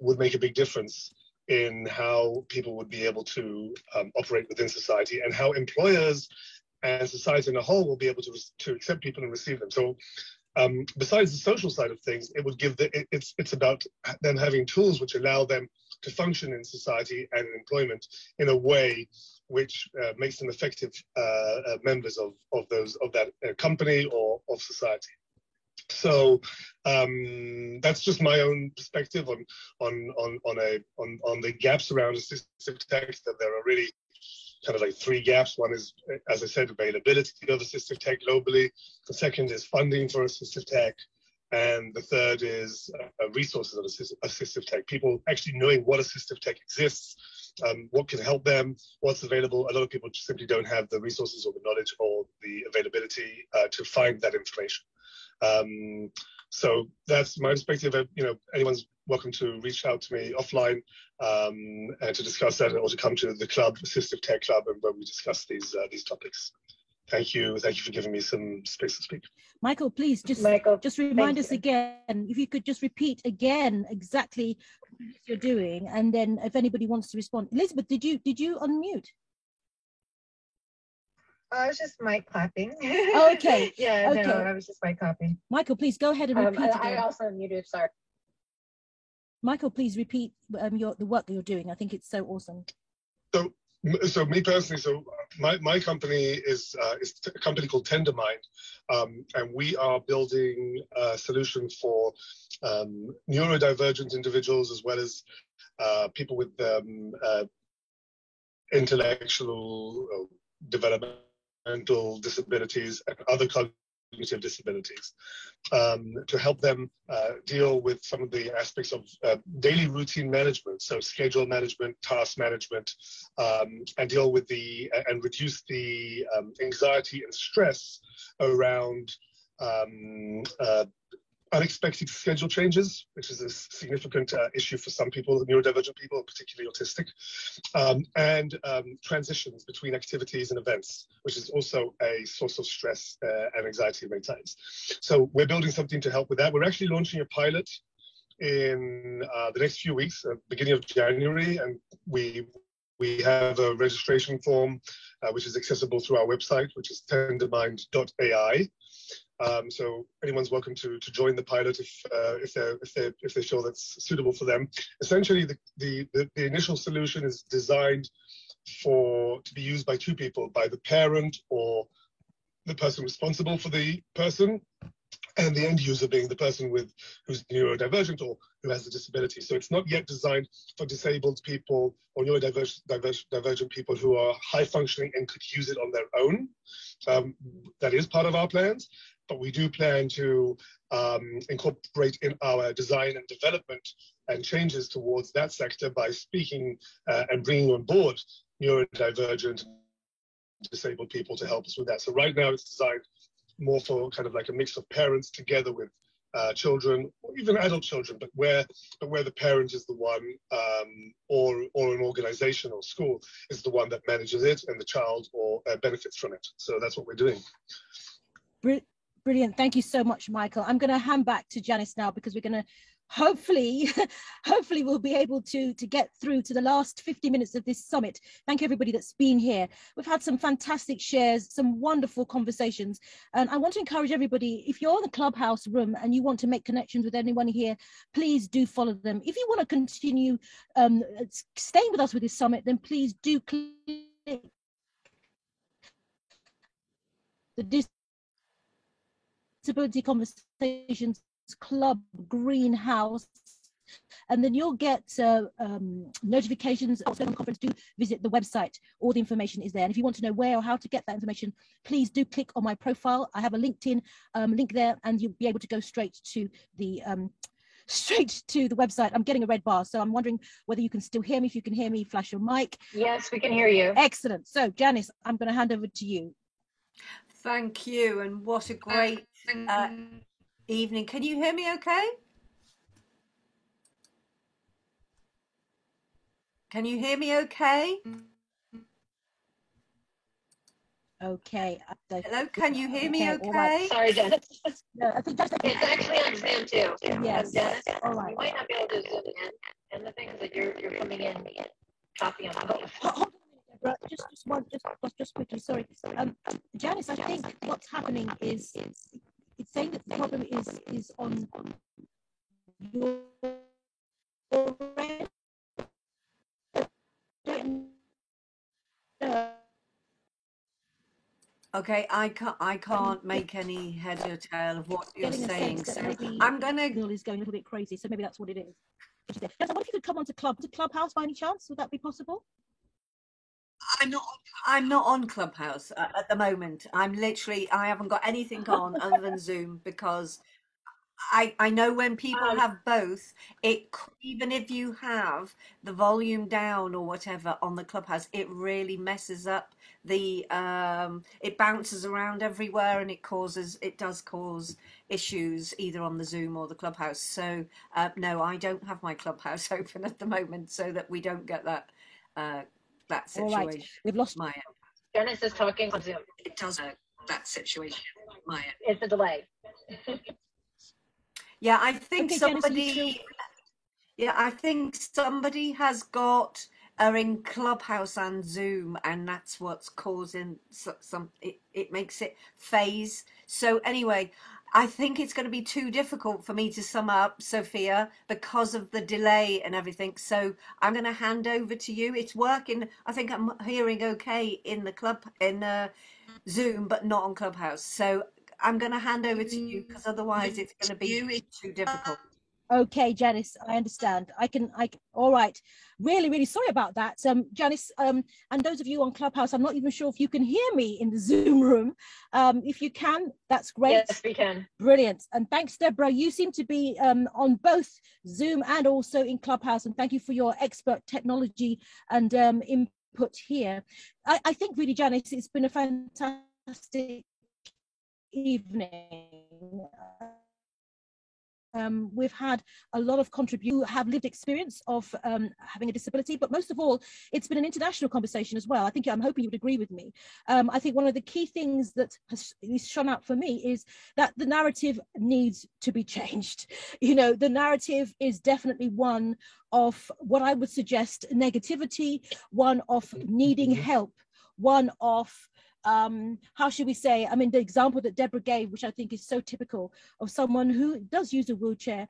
Would make a big difference in how people would be able to operate within society, and how employers and society in a whole will be able to accept people and receive them. So besides the social side of things, it would give it's about them having tools which allow them to function in society and in employment in a way which makes them effective members of that company or of society. So that's just my own perspective on the gaps around assistive tech. That there are really kind of like three gaps. One is, as I said, availability of assistive tech globally. The second is funding for assistive tech. And the third is resources of assistive tech. People actually knowing what assistive tech exists, what can help them, what's available. A lot of people just simply don't have the resources or the knowledge or the availability to find that information. So that's my perspective. Anyone's welcome to reach out to me offline and to discuss that, or to come to the club, Assistive Tech Club, and where we discuss these topics. Thank you for giving me some space to speak. Michael, please just remind us again, if you could just repeat again exactly what you're doing, and then if anybody wants to respond. Elizabeth, did you unmute? I was just mic clapping. Oh, okay. Yeah, okay. no, I was just mic clapping. Michael, please go ahead and repeat again. I also muted, sorry. Michael, please repeat the work that you're doing. I think it's so awesome. So me personally, so my company is a company called Tendermind, and we are building a solution for neurodivergent individuals as well as people with intellectual developmental disabilities and other cognitive disabilities, to help them deal with some of the aspects of daily routine management, so schedule management, task management, and deal with and reduce the anxiety and stress around unexpected schedule changes, which is a significant issue for some people, neurodivergent people, particularly autistic, and transitions between activities and events, which is also a source of stress and anxiety many times. So we're building something to help with that. We're actually launching a pilot in the next few weeks, beginning of January, and we have a registration form which is accessible through our website, which is tendermind.ai. So anyone's welcome to join the pilot if they feel that's suitable for them. Essentially, the initial solution is designed to be used by two people, by the parent or the person responsible for the person, and the end user being the person who's neurodivergent or who has a disability. So it's not yet designed for disabled people or neurodivergent people who are high functioning and could use it on their own. That is part of our plans, but we do plan to incorporate in our design and development and changes towards that sector by speaking and bringing on board neurodivergent disabled people to help us with that. So right now it's designed more for kind of like a mix of parents together with children, or even adult children, but where the parent is the one, or an organization or school is the one that manages it, and the child or benefits from it. So that's what we're doing. Brilliant. Thank you so much, Michael. I'm going to hand back to Janice now, because we're going to hopefully we'll be able to get through to the last 50 minutes of this summit. Thank you everybody that's been here. We've had some fantastic shares, some wonderful conversations, and I want to encourage everybody, if you're in the Clubhouse room and you want to make connections with anyone here, please do follow them. If you want to continue staying with us with this summit, then please do click the Disability Conversations Club Greenhouse, and then you'll get notifications of the conference. Do visit the website, all the information is there, and if you want to know where or how to get that information, please do click on my profile. I have a LinkedIn link there, and you'll be able to go straight to the website. I'm getting a red bar, so I'm wondering whether you can still hear me. If you can hear me, flash your mic. Yes, we can hear you. Excellent. So Janice, I'm going to hand over to you. Thank you, and what a great evening. Can you hear me okay? Can you hear me okay? Okay. Hello, can you hear me okay? Right. Sorry, Janice. No, I think that's okay. It's actually on Zoom too. Yes. Janice, all right. You might not be able to zoom in, and the thing is that you're coming in copy on both. Just quickly, sorry. Janice, I think what's happening is it's saying that the problem is on your end. Okay, I can't make any head or tail of what you're saying, so I'm gonna. Is going a little bit crazy, so maybe that's what it is. I wonder if you could come onto Clubhouse by any chance. Would that be possible? I'm not on Clubhouse at the moment. I haven't got anything on other than Zoom, because I know when people have both, even if you have the volume down or whatever on the Clubhouse, it really messes up the it bounces around everywhere, and it does cause issues either on the Zoom or the Clubhouse. So no, I don't have my Clubhouse open at the moment, so that we don't get that situation. All right. We've lost Maya. Janice is talking on Zoom. It does that situation, Maya. It's a delay. Yeah, I think okay, somebody. Janice, yeah, I think somebody has got are in Clubhouse and Zoom, and that's what's causing it makes it phase. So anyway, I think it's going to be too difficult for me to sum up, Sophia, because of the delay and everything. So I'm going to hand over to you. It's working. I think I'm hearing okay in the Zoom, but not on Clubhouse. So I'm going to hand over to you, because otherwise it's going to be too difficult. Okay, Janice, I understand. All right. Really, really sorry about that. Janice, and those of you on Clubhouse, I'm not even sure if you can hear me in the Zoom room. If you can, that's great. Yes, we can. Brilliant. And thanks, Deborah. You seem to be on both Zoom and also in Clubhouse. And thank you for your expert technology and input here. I think really, Janice, it's been a fantastic evening. We've had a lot of contributors who have lived experience of having a disability, but most of all, it's been an international conversation as well. I'm hoping you would agree with me. I think one of the key things that has shone out for me is that the narrative needs to be changed. You know, the narrative is definitely one of what I would suggest negativity, one of needing help, one of how should we say, I mean, the example that Deborah gave, which I think is so typical of someone who does use a wheelchair.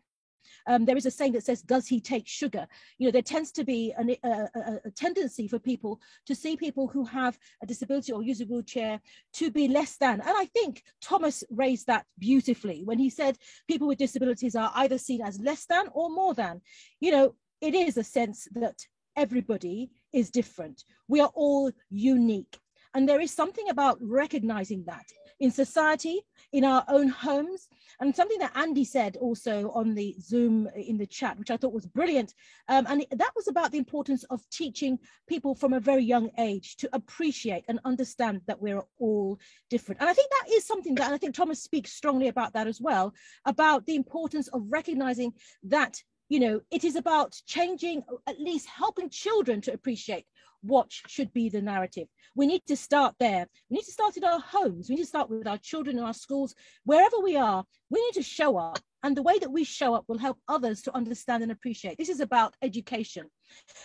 There is a saying that says, does he take sugar? You know, there tends to be a tendency for people to see people who have a disability or use a wheelchair to be less than. And I think Thomas raised that beautifully when he said people with disabilities are either seen as less than or more than. You know, it is a sense that everybody is different. We are all unique. And there is something about recognizing that in society, in our own homes, and something that Andy said also on the Zoom in the chat, which I thought was brilliant. And that was about the importance of teaching people from a very young age to appreciate and understand that we're all different. And I think that is something that, and I think Thomas speaks strongly about that as well, about the importance of recognizing that, you know, it is about changing, at least helping children to appreciate what should be the narrative. We need to start there. We need to start in our homes. We need to start with our children in our schools. Wherever we are, we need to show up. And the way that we show up will help others to understand and appreciate. This is about education.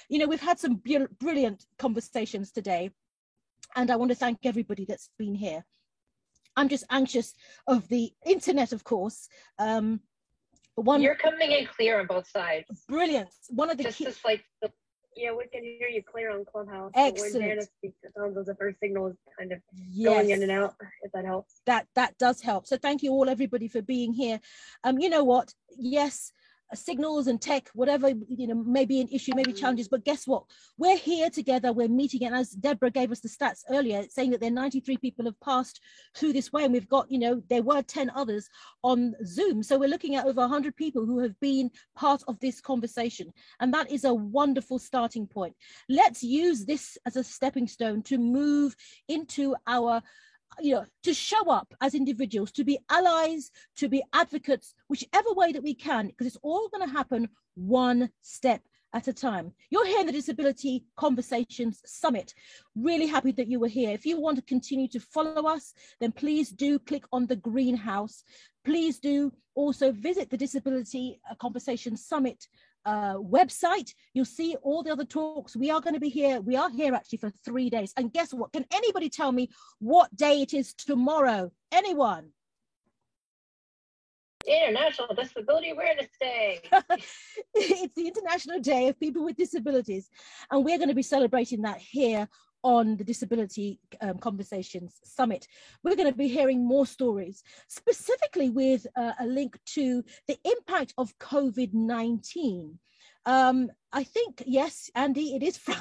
You know, we've had some brilliant conversations today. And I want to thank everybody that's been here. I'm just anxious of the internet, of course. You're coming in clear on both sides. Brilliant. One of the just like the Yeah, we can hear you clear on Clubhouse. Excellent. When Janice speaks, it sounds as if her signal is kind of going in and out, if that helps. That does help. So thank you all, everybody, for being here. You know what? Yes, signals and tech, whatever, you know, may be an issue, maybe challenges, but guess what? We're here together, we're meeting, and as Deborah gave us the stats earlier, saying that there are 93 people have passed through this way, and we've got, you know, there were 10 others on Zoom. So we're looking at over 100 people who have been part of this conversation, and that is a wonderful starting point. Let's use this as a stepping stone to move into our, you know, to show up as individuals, to be allies, to be advocates, whichever way that we can, because it's all going to happen one step at a time. You're here in the Disability Conversations Summit. Really happy that you were here. If you want to continue to follow us, then please do click on the greenhouse. Please do also visit the Disability Conversations Summit website. You'll see all the other talks. We are going to be here. We are here actually for 3 days. And guess what? Can anybody tell me what day it is tomorrow? Anyone? International Disability Awareness Day. It's the International Day of People with Disabilities. And we're going to be celebrating that here on the Disability Conversations Summit. We're going to be hearing more stories, specifically with a link to the impact of COVID-19. I think, yes, Andy, it is Friday.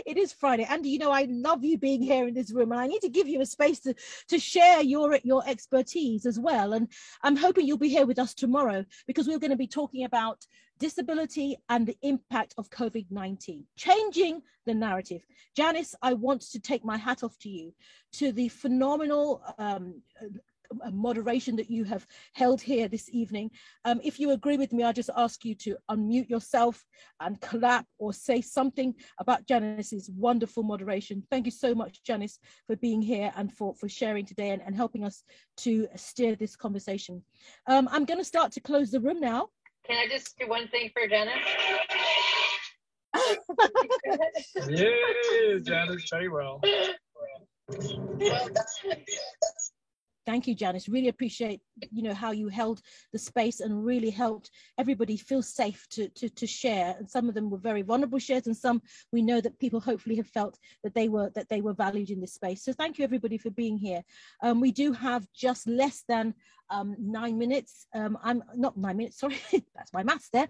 It is Friday. Andy, you know, I love you being here in this room, and I need to give you a space to share your expertise as well. And I'm hoping you'll be here with us tomorrow, because we're going to be talking about disability and the impact of COVID-19, changing the narrative. Janice, I want to take my hat off to you, to the phenomenal moderation that you have held here this evening. If you agree with me, I'll just ask you to unmute yourself and clap or say something about Janice's wonderful moderation. Thank you so much, Janice, for being here and for sharing today and helping us to steer this conversation. I'm going to start to close the room now. Can I just do one thing for Janice? Yeah, Janice, very well. Thank you, Janice. Really appreciate, how you held the space and really helped everybody feel safe to share. And some of them were very vulnerable shares, and some we know that people hopefully have felt that they were valued in this space. So thank you everybody for being here. We do have just less than 9 minutes. I'm not 9 minutes, sorry, that's my maths there.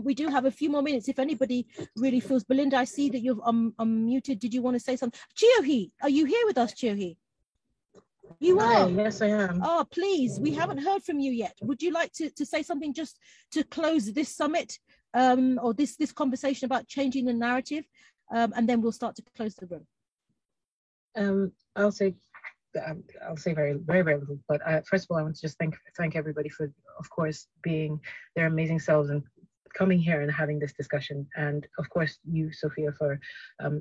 We do have a few more minutes if anybody really feels. Belinda, I see that you've unmuted. Did you want to say something? Chiohi, are you here with us, Chiohi? You are? Hi, yes, I am. Oh, please, we haven't heard from you yet. Would you like to say something just to close this summit or this conversation about changing the narrative? And then we'll start to close the room. I'll say very, very, very little. But first of all, I want to just thank everybody for, of course, being their amazing selves and coming here and having this discussion. And of course, you, Sophia, for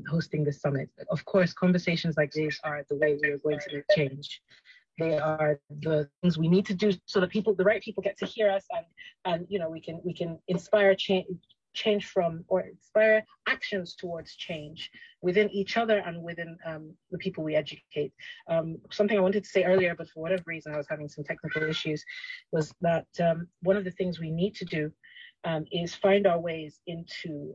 hosting this summit. Of course, conversations like these are the way we are going to make change. They are the things we need to do so that the right people get to hear us, and we can inspire change from, or inspire actions towards change within each other and within the people we educate. Something I wanted to say earlier, but for whatever reason I was having some technical issues, was that one of the things we need to do is find our ways into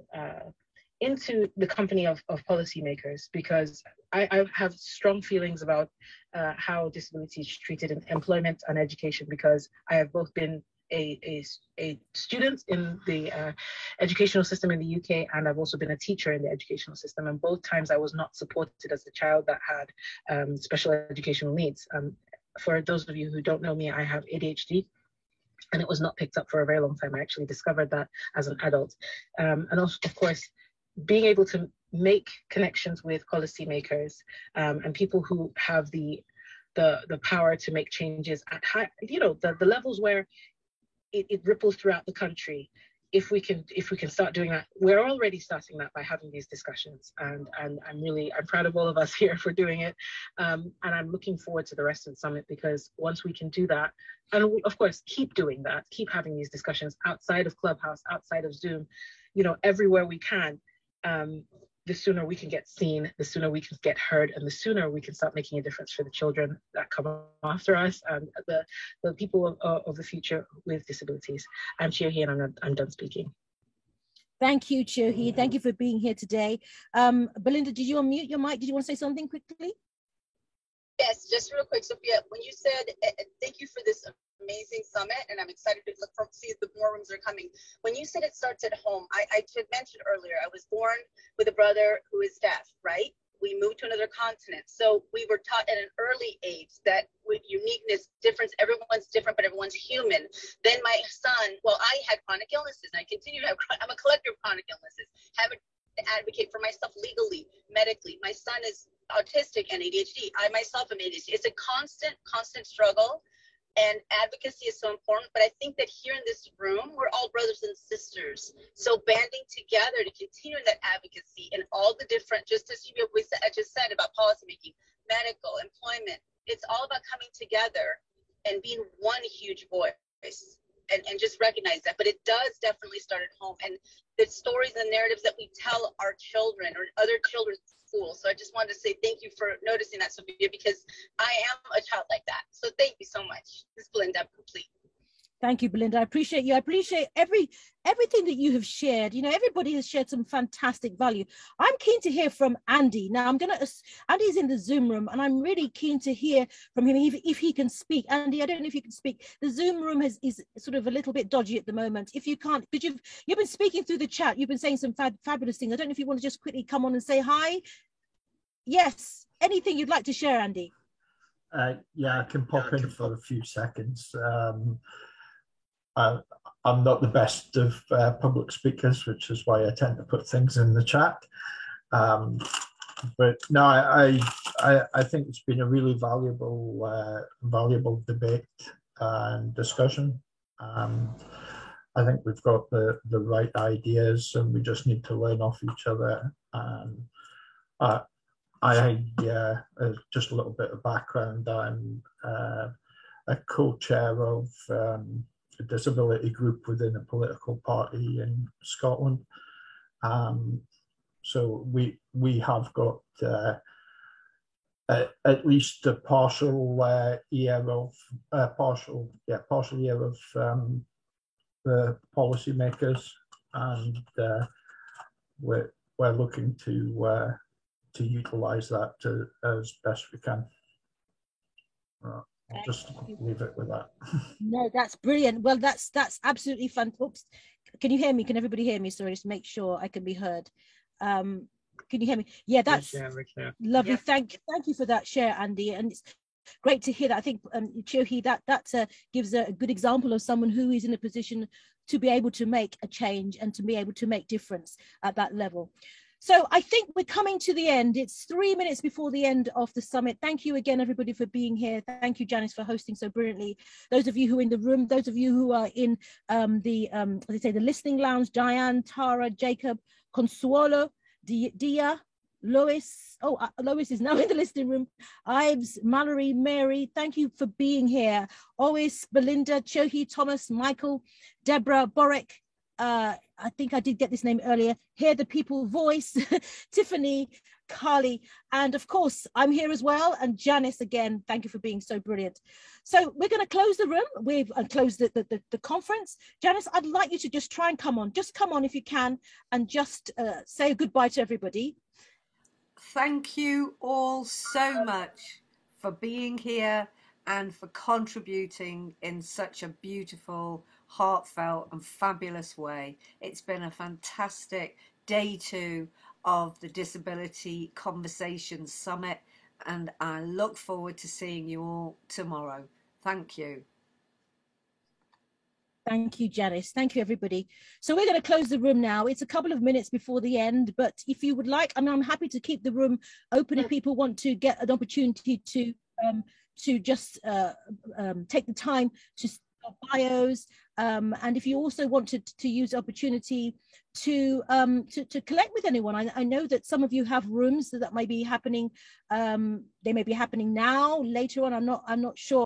the company of policymakers, because I have strong feelings about how disability is treated in employment and education, because I have both been a student in the educational system in the UK, and I've also been a teacher in the educational system, and both times I was not supported as a child that had special educational needs. For those of you who don't know me, I have ADHD, and it was not picked up for a very long time. I actually discovered that as an adult. And also, of course, being able to make connections with policymakers and people who have the power to make changes at high, the levels where it ripples throughout the country. If we can start doing that, we're already starting that by having these discussions, and I'm proud of all of us here for doing it, and I'm looking forward to the rest of the summit, because once we can do that, and we, of course, keep doing that, keep having these discussions outside of Clubhouse, outside of Zoom, everywhere we can, the sooner we can get seen, the sooner we can get heard, and the sooner we can start making a difference for the children that come after us and the people of the future with disabilities. I'm Chiohi, and I'm done speaking. Thank you, Chiohi. Thank you for being here today. Belinda, did you unmute your mic? Did you want to say something quickly? Yes, just real quick, Sophia. When you said thank you for this amazing summit, and I'm excited to see if the more rooms are coming. When you said it starts at home, I should mention earlier, I was born with a brother who is deaf, right? We moved to another continent. So we were taught at an early age that with uniqueness, difference, everyone's different, but everyone's human. Then my son, well, I had chronic illnesses, and I continue to have, I'm a collector of chronic illnesses, having to advocate for myself legally, medically. My son is autistic and ADHD. I myself am ADHD. It's a constant struggle. And advocacy is so important, but I think that here in this room, we're all brothers and sisters. So banding together to continue that advocacy in all the different, just as you just said about policymaking, medical, employment, it's all about coming together and being one huge voice and just recognize that. But it does definitely start at home. And the stories and narratives that we tell our children or other children in school. So I just wanted to say thank you for noticing that, Sophia, because I am a child like that. So thank you so much. This is Belinda, I'm complete. Thank you, Belinda. I appreciate you. I appreciate everything that you have shared. Everybody has shared some fantastic value. I'm keen to hear from Andy. Now, Andy's in the Zoom room, and I'm really keen to hear from him if he can speak. Andy, I don't know if you can speak. The Zoom room is sort of a little bit dodgy at the moment. If you can't, because you've been speaking through the chat, you've been saying some fabulous things. I don't know if you want to just quickly come on and say hi. Yes, anything you'd like to share, Andy? Yeah, I can pop in for a few seconds. I'm not the best of public speakers, which is why I tend to put things in the chat. But no, I think it's been a really valuable debate and discussion. I think we've got the right ideas, and we just need to learn off each other. Just a little bit of background. I'm a co-chair of a disability group within a political party in Scotland, So we have got at least a partial year of the policymakers, and we're looking to utilise that as best we can. I'll just leave it with that. No, that's brilliant. Well, that's absolutely fun. Oops, can you hear me? Can everybody hear me? Sorry, just make sure I can be heard. Can you hear me? Yeah, that's lovely. Yep. Thank you for that share, Andy. And it's great to hear that. I think Chiohi, that gives a good example of someone who is in a position to be able to make a change and to be able to make difference at that level. So I think we're coming to the end. It's 3 minutes before the end of the summit. Thank you again, everybody, for being here. Thank you, Janice, for hosting so brilliantly. Those of you who are in the room, those of you who are in the listening lounge, Diane, Tara, Jacob, Consuelo, Dia, Lois. Oh, Lois is now in the listening room. Ives, Mallory, Mary, thank you for being here. Ois, Belinda, Chiohi, Thomas, Michael, Deborah, Borek. I think I did get this name earlier. Hear the People Voice, Tiffany, Carly, and of course, I'm here as well. And Janice, again, thank you for being so brilliant. So we're going to close the room. We've closed the conference. Janice, I'd like you to just try and come on. Just come on if you can, and just say goodbye to everybody. Thank you all so much for being here and for contributing in such a beautiful, heartfelt and fabulous way. It's been a fantastic day 2 of the Disability Conversations Summit, and I look forward to seeing you all tomorrow. Thank you. Thank you, Janice. Thank you, everybody. So we're going to close the room now. It's a couple of minutes before the end, but if you would like, I mean, I'm happy to keep the room open if people want to get an opportunity to just take the time to bios, and if you also wanted to use the opportunity to collect with anyone. I know that some of you have rooms that may be happening. They may be happening now, later on. I'm not sure.